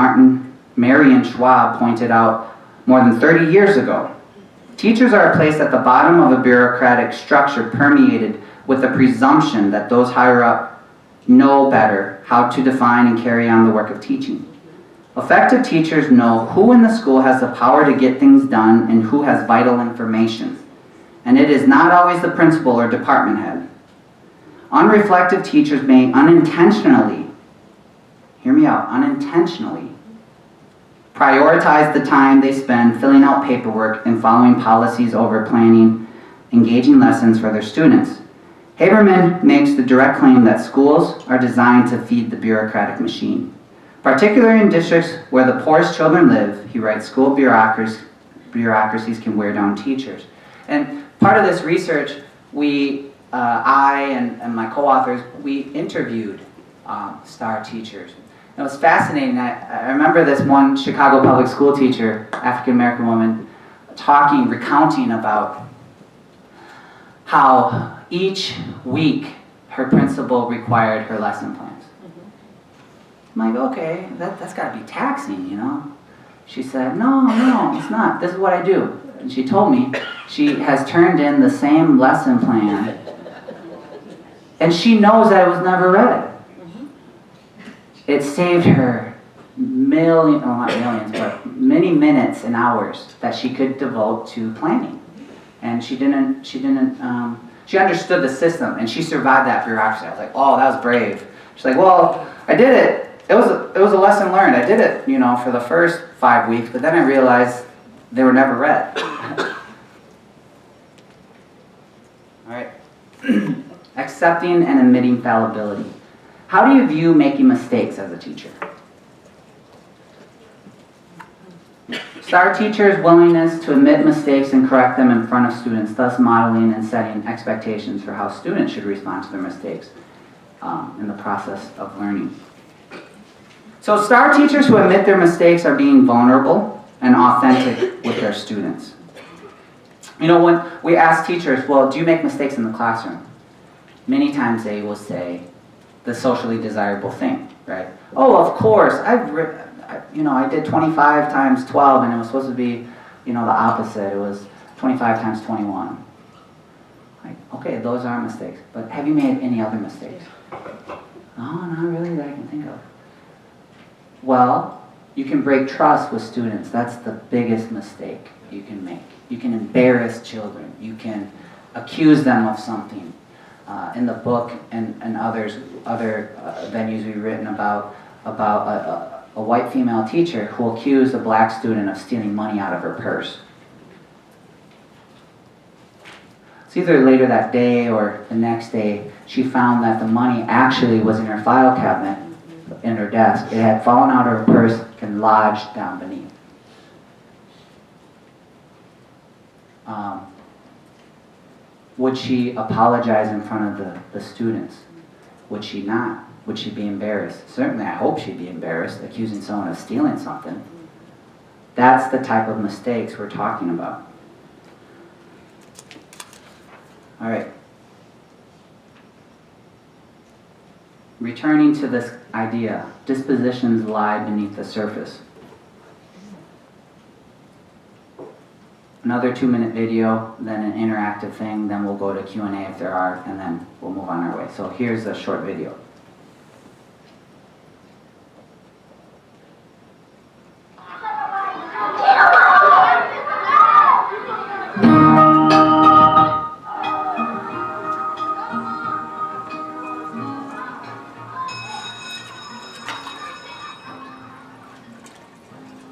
Marion Schwab pointed out more than 30 years ago, teachers are placed at the bottom of a bureaucratic structure permeated with the presumption that those higher up know better how to define and carry on the work of teaching. Effective teachers know who in the school has the power to get things done and who has vital information. And it is not always the principal or department head. Unreflective teachers may unintentionally, hear me out, unintentionally, prioritize the time they spend filling out paperwork and following policies over planning, engaging lessons for their students. Haberman makes the direct claim that schools are designed to feed the bureaucratic machine. Particularly in districts where the poorest children live, he writes, school bureaucracies can wear down teachers. And part of this research, I and my co-authors, we interviewed star teachers. And it was fascinating. I remember this one Chicago public school teacher, African-American woman, recounting about how each week her principal required her lesson plans. I'm like, okay, that's got to be taxing, you know? She said, no, it's not. This is what I do. And she told me she has turned in the same lesson plan, and she knows that it was never read. It saved her not millions, but many minutes and hours that she could devote to planning. And she understood the system, and she survived that bureaucracy. I was like, oh, that was brave. She's like, well, I did it. It was a lesson learned. I did it, for the first 5 weeks, but then I realized they were never read. All right. Accepting and admitting fallibility. How do you view making mistakes as a teacher? Star teachers' willingness to admit mistakes and correct them in front of students, thus modeling and setting expectations for how students should respond to their mistakes. in the process of learning. So STAR teachers who admit their mistakes are being vulnerable and authentic with their students. You know, when we ask teachers, well, do you make mistakes in the classroom? Many times they will say the socially desirable thing, right? Oh, of course, I did 25 times 12 and it was supposed to be, the opposite. It was 25 times 21. Like, okay, those are mistakes, but have you made any other mistakes? No, not really that I can think of. Well, you can break trust with students. That's the biggest mistake you can make. You can embarrass children. You can accuse them of something. In the book and other venues we've written about a white female teacher who accused a black student of stealing money out of her purse. It's either later that day or the next day, she found that the money actually was in her file cabinet in her desk. It had fallen out of her purse and lodged down beneath. Would she apologize in front of the students? Would she not? Would she be embarrassed? Certainly, I hope she'd be embarrassed, accusing someone of stealing something. That's the type of mistakes we're talking about. All right. Returning to this idea, dispositions lie beneath the surface. Another 2-minute video, then an interactive thing, then we'll go to Q&A if there are, and then we'll move on our way. So here's a short video.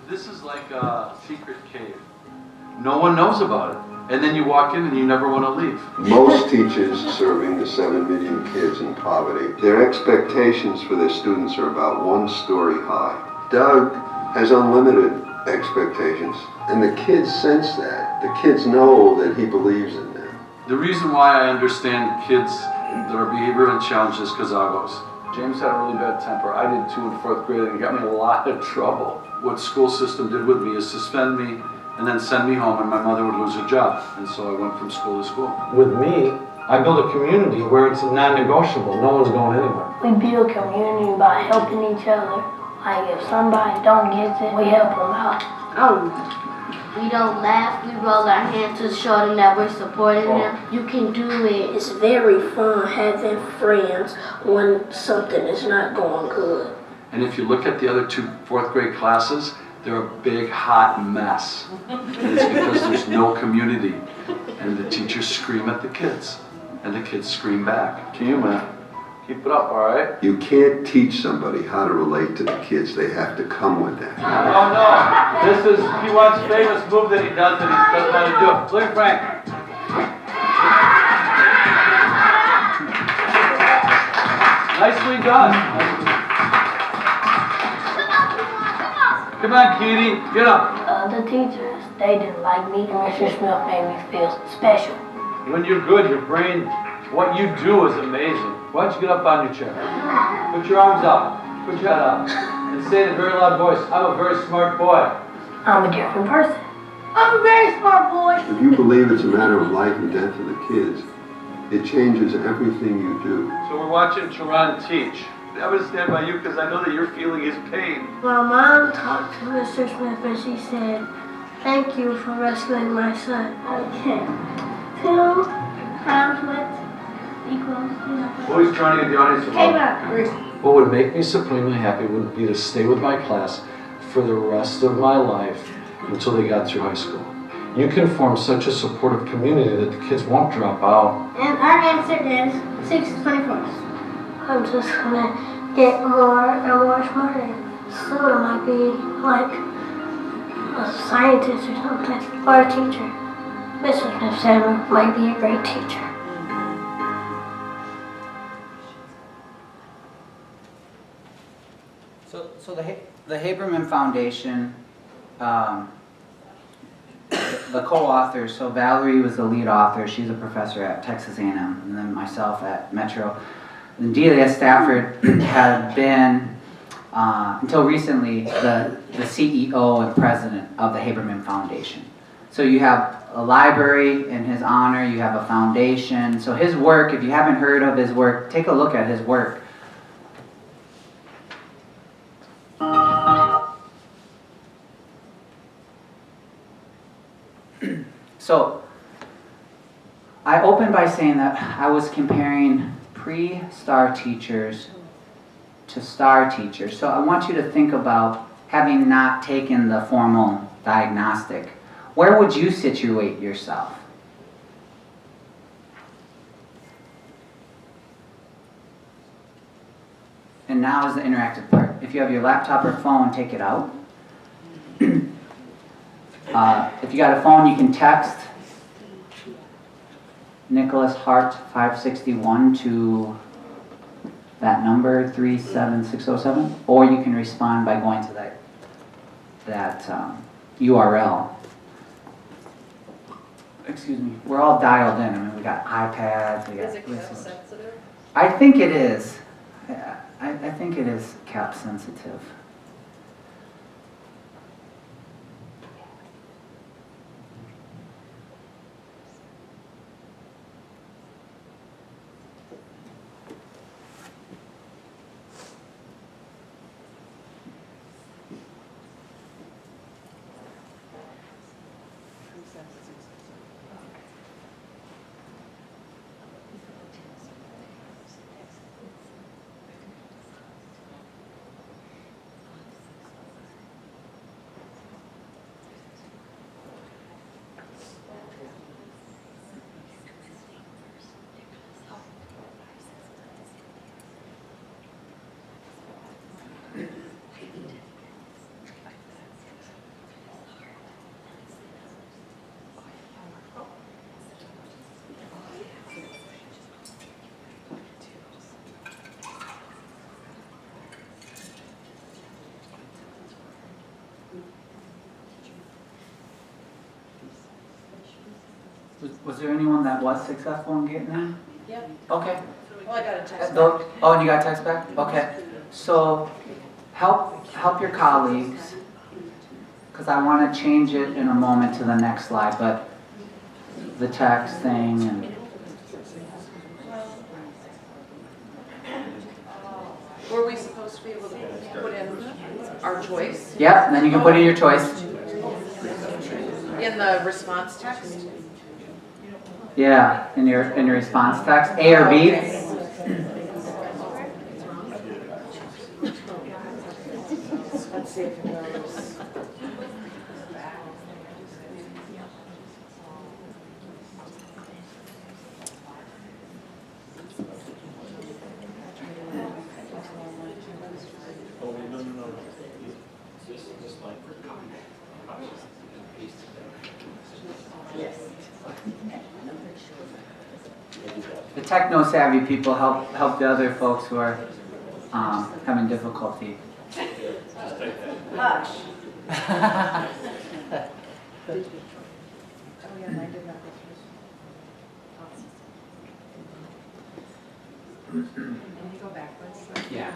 This is like a secret cave. No one knows about it. And then you walk in and you never want to leave. Most teachers serving the 7 million kids in poverty, their expectations for their students are about 1 story high. Doug has unlimited expectations, and the kids sense that. The kids know that he believes in them. The reason why I understand kids that are behaviorally challenged is Kazagos. James had a really bad temper. I did too in 4th grade, and it got me in a lot of trouble. What school system did with me is suspend me and then send me home, and my mother would lose her job. And so I went from school to school. With me, I build a community where it's non-negotiable. No one's going anywhere. We build community by helping each other. Like if somebody don't get it, we help them out. We don't laugh, we roll our hands to show them that we're supporting them. You can do it. It's very fun having friends when something is not going good. And if you look at the other 2 4th grade classes, they're a big hot mess. And it's because there's no community. And the teachers scream at the kids, and the kids scream back. Can you, man? Keep it up, all right? You can't teach somebody how to relate to the kids. They have to come with that. Oh no! This is P1's famous move that he does that he doesn't want to do. Look at Frank. Nicely done. Come on, Kitty, get up. The teachers, they didn't like me. Mr. Smith made me feel special. When you're good, your brain, what you do is amazing. Why don't you get up on your chair? Put your arms up. Put your head up. And say in a very loud voice, I'm a very smart boy. I'm a different person. I'm a very smart boy. If you believe it's a matter of life and death for the kids, it changes everything you do. So we're watching Turan teach. I'm going to stand by you because I know that you're feeling his pain. My mom talked to Mr. Smith and she said, thank you for rescuing my son. Okay. 2 times what equals, What he's trying to get the audience to Came love. out. What would make me supremely happy would be to stay with my class for the rest of my life until they got through high school. You can form such a supportive community that the kids won't drop out. And our answer is 6/24. I'm just gonna get more and more smarter. Soon I might be like a scientist or something, or a teacher. Mr. Smith said I might be a great teacher. So the Haberman Foundation, the co-authors, so Valerie was the lead author, she's a professor at Texas A&M, and then myself at Metro. And Delia Stafford had been, until recently, the CEO and president of the Haberman Foundation. So you have a library in his honor, you have a foundation. So his work, if you haven't heard of his work, take a look at his work. So I opened by saying that I was comparing pre-STAR teachers to STAR teachers. So I want you to think about, having not taken the formal diagnostic, where would you situate yourself? And now is the interactive part. If you have your laptop or phone, take it out. If you got a phone, you can text Nicholas Hart 561 to that number 37607, or you can respond by going to that URL. Excuse me. We're all dialed in. I mean, we got iPads. We got. Is it cap sensitive? I think it is. I think it is cap sensitive. Was there anyone that was successful in getting in? Yeah. Okay. Well, I got a text. Oh, and you got text back? Okay. So help your colleagues, because I want to change it in a moment to the next slide, but the text thing and... Were we supposed to be able to put in our choice Yep, and then you can put in your choice. in the response text? Yeah, in your response text, A or B. Okay. Let's see if it goes. The techno-savvy people help the other folks who are having difficulty. Hush. Yeah.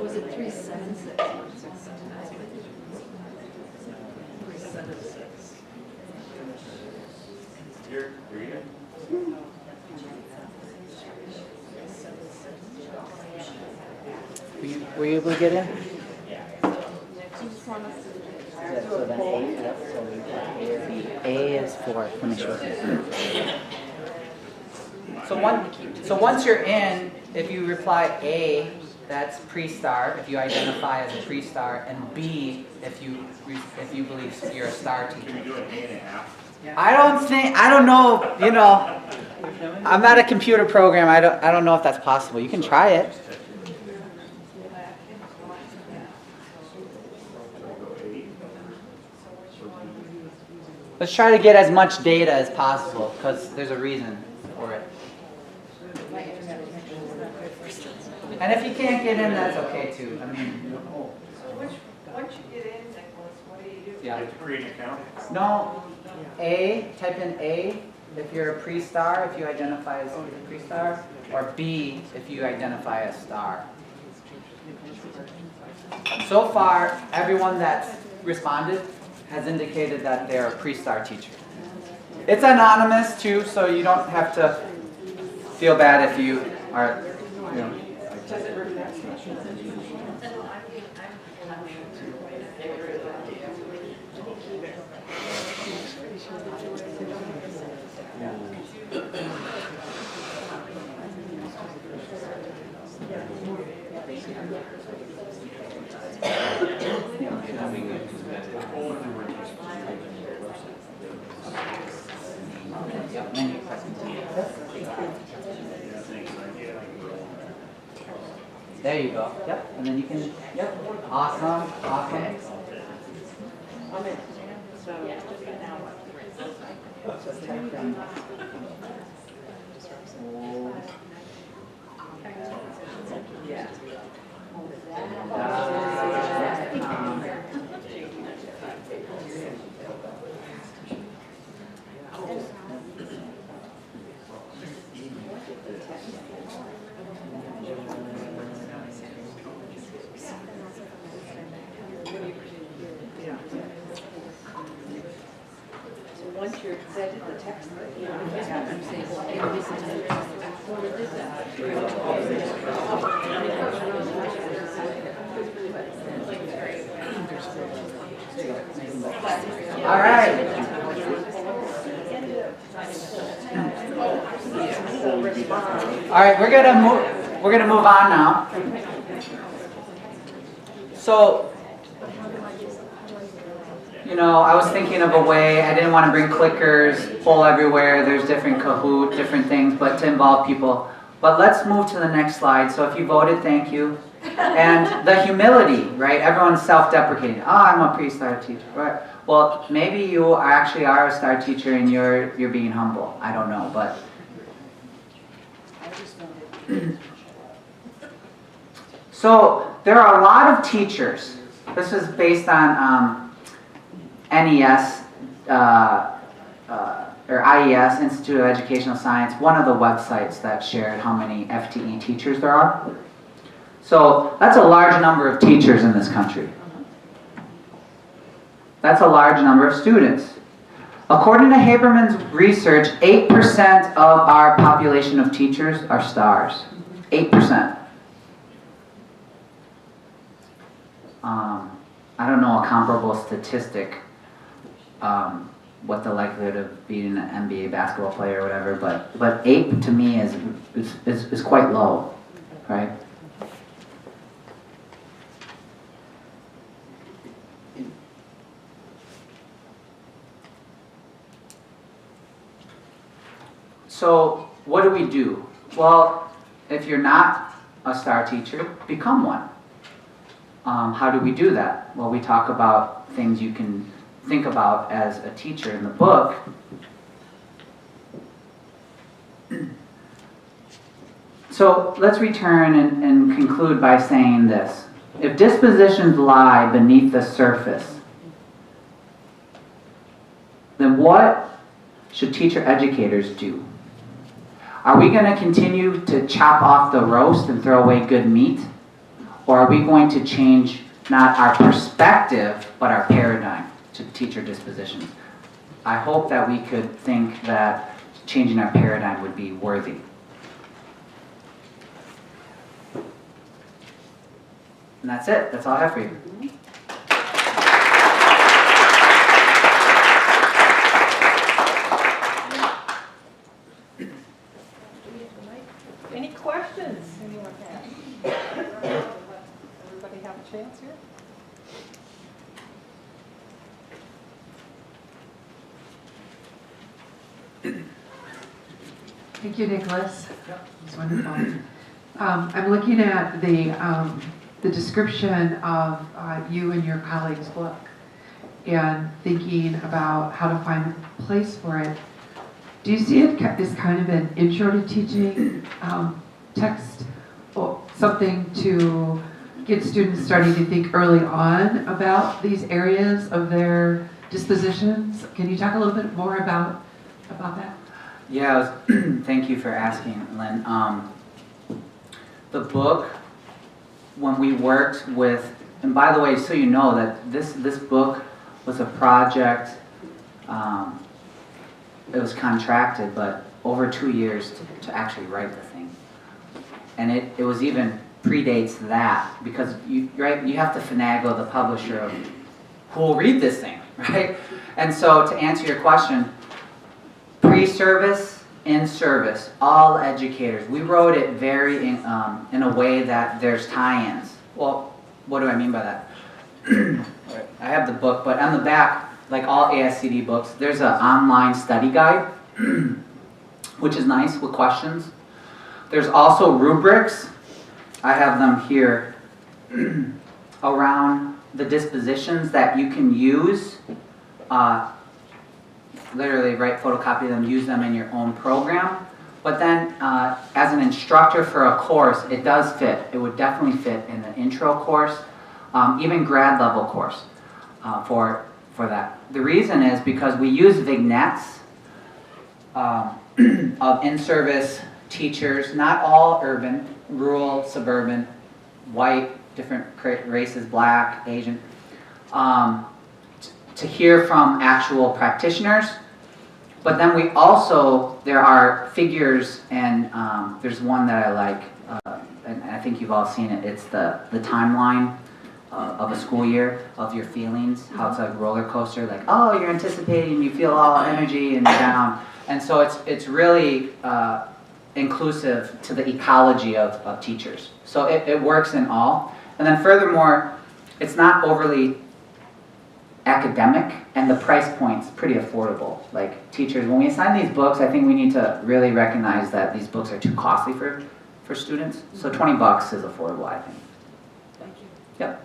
Was it 376? 376. Were you able to get in? Do a poll? A is for, let me show you. So once you're in, if you reply A, that's pre-star, if you identify as a pre-star, and B, if you believe you're a star teacher. I don't know, you know, I'm not a computer program, I don't know if that's possible. You can try it. Let's try to get as much data as possible, because there's a reason for it. And if you can't get in, that's okay too. I mean, Once you get in, Nicholas, what do you do? yeah. Create an account. No, A, type in A if you're a pre-star, if you identify as a pre-star, or B if you identify as star. So far, everyone that's responded has indicated that they're a pre-star teacher. It's anonymous too, so you don't have to feel bad if you are, you know. There you go. Yep. And then you can. Yep. Awesome. Awesome. I'm in. So now what? Yeah. Once you're excited, the text. All right. All right, we're gonna move on now. So, you know, I was thinking of a way. I didn't want to bring clickers, poll everywhere. There's different Kahoot, different things, but to involve people. But let's move to the next slide. So if you voted, thank you. And the humility, right? Everyone's self-deprecating. Oh, I'm a pre-star teacher. Right. Well, maybe you actually are a star teacher and you're being humble. I don't know, but. So there are a lot of teachers. This is based on NES or IES, Institute of Educational Science, one of the websites that shared how many FTE teachers there are. So that's a large number of teachers in this country. That's a large number of students. According to Haberman's research, 8% of our population of teachers are stars. 8%. I don't know a comparable statistic, what the likelihood of being an NBA basketball player or whatever, but 8 to me is quite low, right? So what do we do? Well, if you're not a star teacher, become one. How do we do that? Well, we talk about things you can think about as a teacher in the book. So let's return and conclude by saying this. If dispositions lie beneath the surface, then what should teacher educators do? Are we going to continue to chop off the roast and throw away good meat? Or are we going to change not our perspective, but our paradigm to teacher dispositions? I hope that we could think that changing our paradigm would be worthy. And that's it. That's all I have for you. Any questions anyone has? Everybody have a chance here? Thank you, Nicholas. It's wonderful. I'm looking at the description of you and your colleague's book and thinking about how to find a place for it. Do you see it as kind of an intro to teaching text, something to get students starting to think early on about these areas of their dispositions? Can you talk a little bit more about that? Yeah, thank you for asking, Lynn. The book, when we worked with, and by the way, so you know that this book was a project, it was contracted, but over 2 years to actually write the thing. And it was even predates that, because you have to finagle the publisher of who will read this thing, right? And so to answer your question, pre-service, in-service, all educators, we wrote it very in a way that there's tie-ins. Well, what do I mean by that? I have the book, but on the back, like all ASCD books, there's an online study guide, which is nice with questions. There's also rubrics. I have them here around the dispositions that you can use. Literally, right, photocopy them, use them in your own program. But then, as an instructor for a course, it does fit. It would definitely fit in the intro course, even grad level course for that. The reason is because we use vignettes of in-service teachers, not all urban, rural, suburban, white, different races, black, Asian, to hear from actual practitioners. But then we also, there are figures, and there's one that I like, and I think you've all seen it. It's the timeline of a school year, of your feelings, how it's like a roller coaster, like, oh, you're anticipating, you feel all energy and down. And so it's really inclusive to the ecology of teachers. So it works in all. And then furthermore, it's not overly academic, and the price point's pretty affordable. Like teachers, when we assign these books, I think we need to really recognize that these books are too costly for students. So $20 is affordable, I think. Thank you. Yep.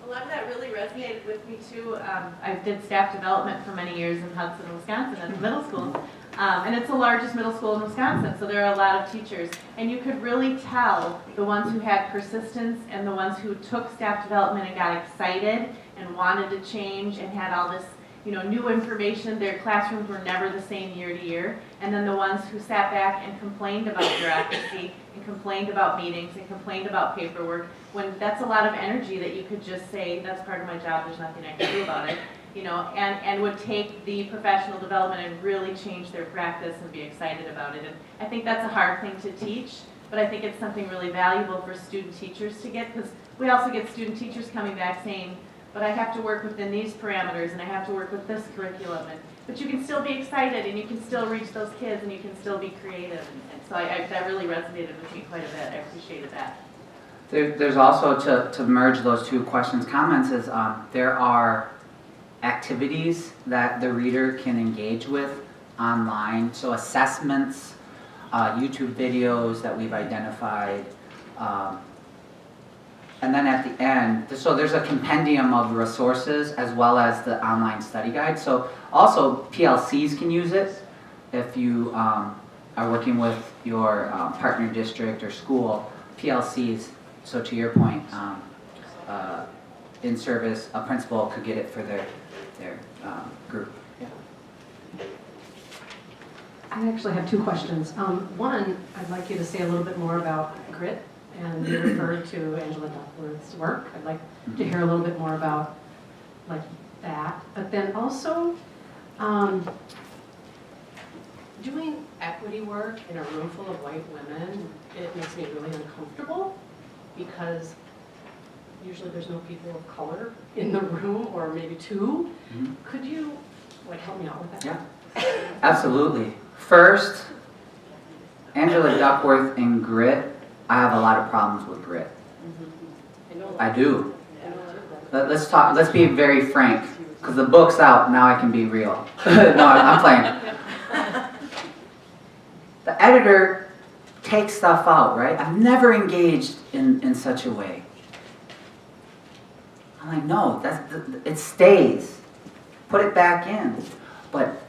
A lot of that really resonated with me too. I did staff development for many years in Hudson, Wisconsin at the middle school. And it's the largest middle school in Wisconsin, so there are a lot of teachers. And you could really tell the ones who had persistence and the ones who took staff development and got excited and wanted to change and had all this, new information. Their classrooms were never the same year to year. And then the ones who sat back and complained about bureaucracy and complained about meetings and complained about paperwork, when that's a lot of energy that you could just say, that's part of my job, there's nothing I can do about it. And would take the professional development and really change their practice and be excited about it. And I think that's a hard thing to teach, but I think it's something really valuable for student teachers to get, because we also get student teachers coming back saying, but I have to work within these parameters and I have to work with this curriculum. But you can still be excited and you can still reach those kids and you can still be creative. And so that really resonated with me quite a bit. I appreciated that. There's also, to merge those two questions, comments, is there are activities that the reader can engage with online. So assessments, YouTube videos that we've identified. And then at the end, so there's a compendium of resources as well as the online study guide. So also PLCs can use it if you are working with your partner district or school. PLCs, so to your point, in service, a principal could get it for their group. Yeah. I actually have two questions. One, I'd like you to say a little bit more about grit, and you referred to Angela Duckworth's work. I'd like to hear a little bit more about that. But then also, doing equity work in a room full of white women, it makes me really uncomfortable because usually there's no people of color in the room, or maybe two. Mm-hmm. Could you help me out with that? Yeah, absolutely. First, Angela Duckworth in Grit, I have a lot of problems with Grit. Mm-hmm. I do. Let's talk. Let's be very frank, because the book's out, now I can be real. No, I'm playing. The editor takes stuff out, right? I've never engaged in such a way. I'm like, no, it stays. Put it back in. But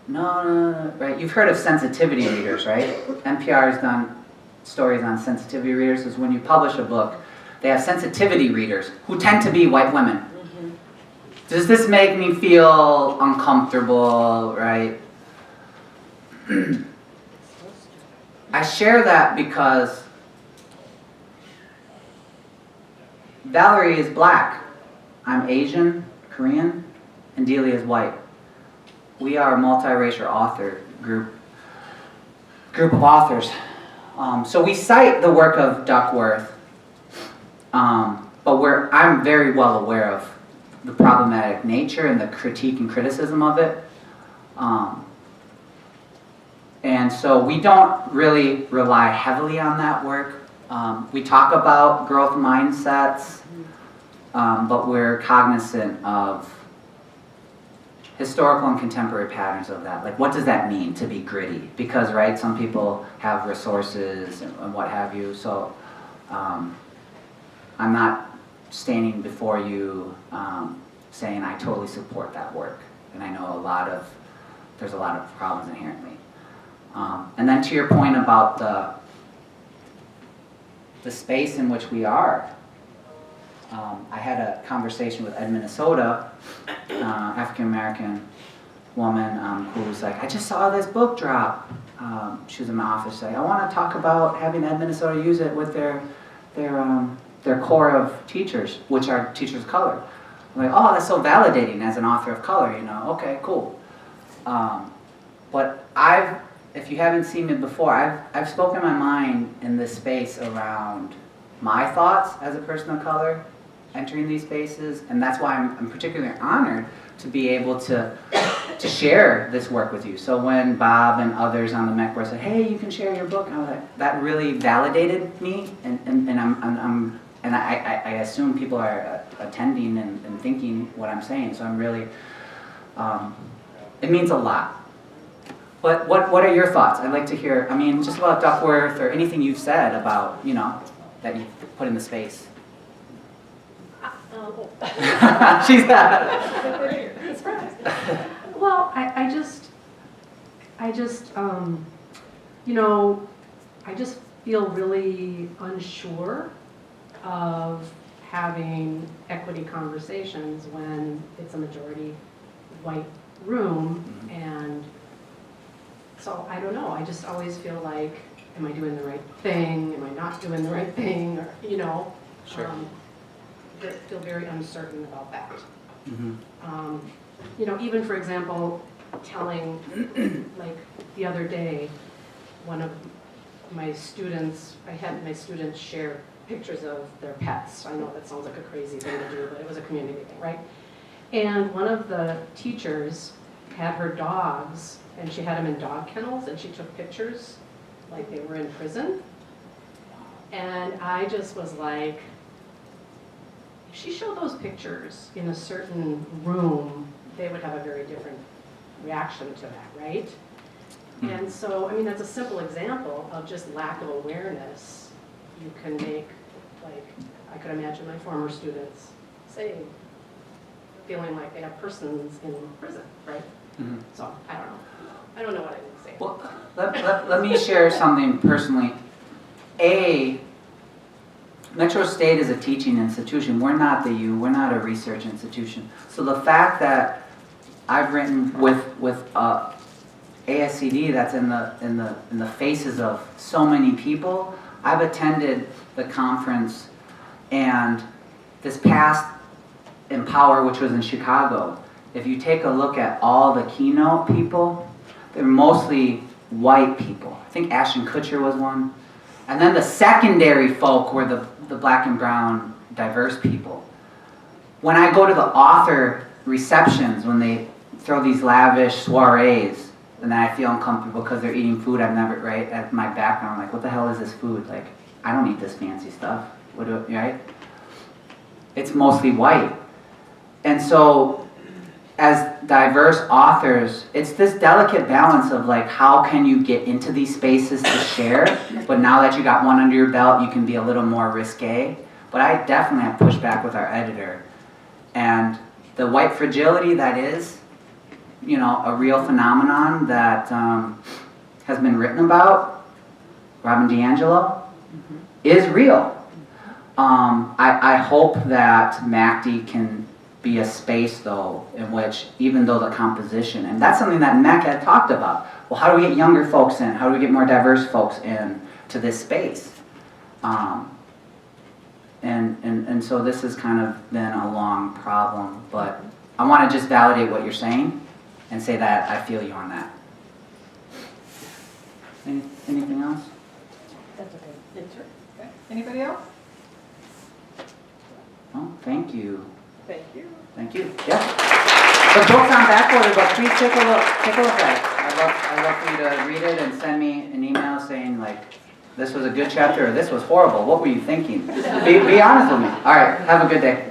no, right? You've heard of sensitivity readers, right? NPR has done stories on sensitivity readers is when you publish a book, they have sensitivity readers who tend to be white women. Does this make me feel uncomfortable, right? I share that because Valerie is black, I'm Asian, Korean, and Delia is white. We are a multiracial author group of authors. So we cite the work of Duckworth, but I'm very well aware of the problematic nature and the critique and criticism of it. And so we don't really rely heavily on that work. We talk about growth mindsets, but we're cognizant of historical and contemporary patterns of that. Like, what does that mean to be gritty? Because, right, some people have resources and what have you. So I'm not standing before you saying I totally support that work. And I know there's a lot of problems inherently. And then to your point about the space in which we are, I had a conversation with Ed Minnesota, African-American woman who was like, I just saw this book drop. She was in my office saying, I want to talk about having Ed Minnesota use it with their core of teachers, which are teachers of color. I'm like, oh, that's so validating as an author of color, you know, okay, cool. But if you haven't seen me before, I've spoken my mind in this space around my thoughts as a person of color entering these spaces, and that's why I'm particularly honored to be able to share this work with you. So when Bob and others on the MEC board said, hey, you can share your book, I was like, that really validated me, and I assume people are attending and thinking what I'm saying, so I'm really, it means a lot. But what are your thoughts? I'd like to hear, I mean, just about Duckworth or anything you've said about, you know, that you put in the space. She's Well, I just, you know, I just feel really unsure of having equity conversations when it's a majority white room, and so I don't know, I just always feel like, am I doing the right thing? Am I not doing the right thing? Or, you know, Sure. Feel very uncertain about that. Mm-hmm. You know, even for example, telling, like the other day, one of my students, I had my students share pictures of their pets. I know that sounds like a crazy thing to do, but it was a community thing, right? And one of the teachers had her dogs, and she had them in dog kennels, and she took pictures like they were in prison. And I just was like, if she showed those pictures in a certain room, they would have a very different reaction to that, right? And so, I mean, that's a simple example of just lack of awareness. You can make, like, I could imagine my former students saying, feeling like they have persons in prison, right? Mm-hmm. So, I don't know. I don't know what I would say. Well, let me share something personally. Metro State is a teaching institution. We're not the U. We're not a research institution. So the fact that I've written with ASCD that's in the faces of so many people. I've attended the conference, and this past Empower, which was in Chicago, if you take a look at all the keynote people, they're mostly white people. I think Ashton Kutcher was one. And then the secondary folk were the black and brown diverse people. When I go to the author receptions, when they throw these lavish soirees, and then I feel uncomfortable because they're eating food I've never, right, at my background, I'm like, what the hell is this food? Like, I don't eat this fancy stuff, right? It's mostly white. And so, as diverse authors, it's this delicate balance of like, how can you get into these spaces to share, but now that you got one under your belt, you can be a little more risque. But I definitely have pushback with our editor. And the white fragility that is, you know, a real phenomenon that has been written about, Robin DiAngelo, is real. I hope that MACD can be a space, though, in which, even though the composition, and that's something that MEC had talked about. Well, how do we get younger folks in? How do we get more diverse folks in to this space? And so this has kind of been a long problem, but I want to just validate what you're saying and say that I feel you on that. Anything else? That's okay. It's her. Okay. Anybody else? Oh, thank you. Thank you. Thank you. Yeah. The book's on back order, but please take a look. Take a look at it. I'd love for you to read it and send me an email saying, like, this was a good chapter or this was horrible. What were you thinking? Be honest with me. All right. Have a good day.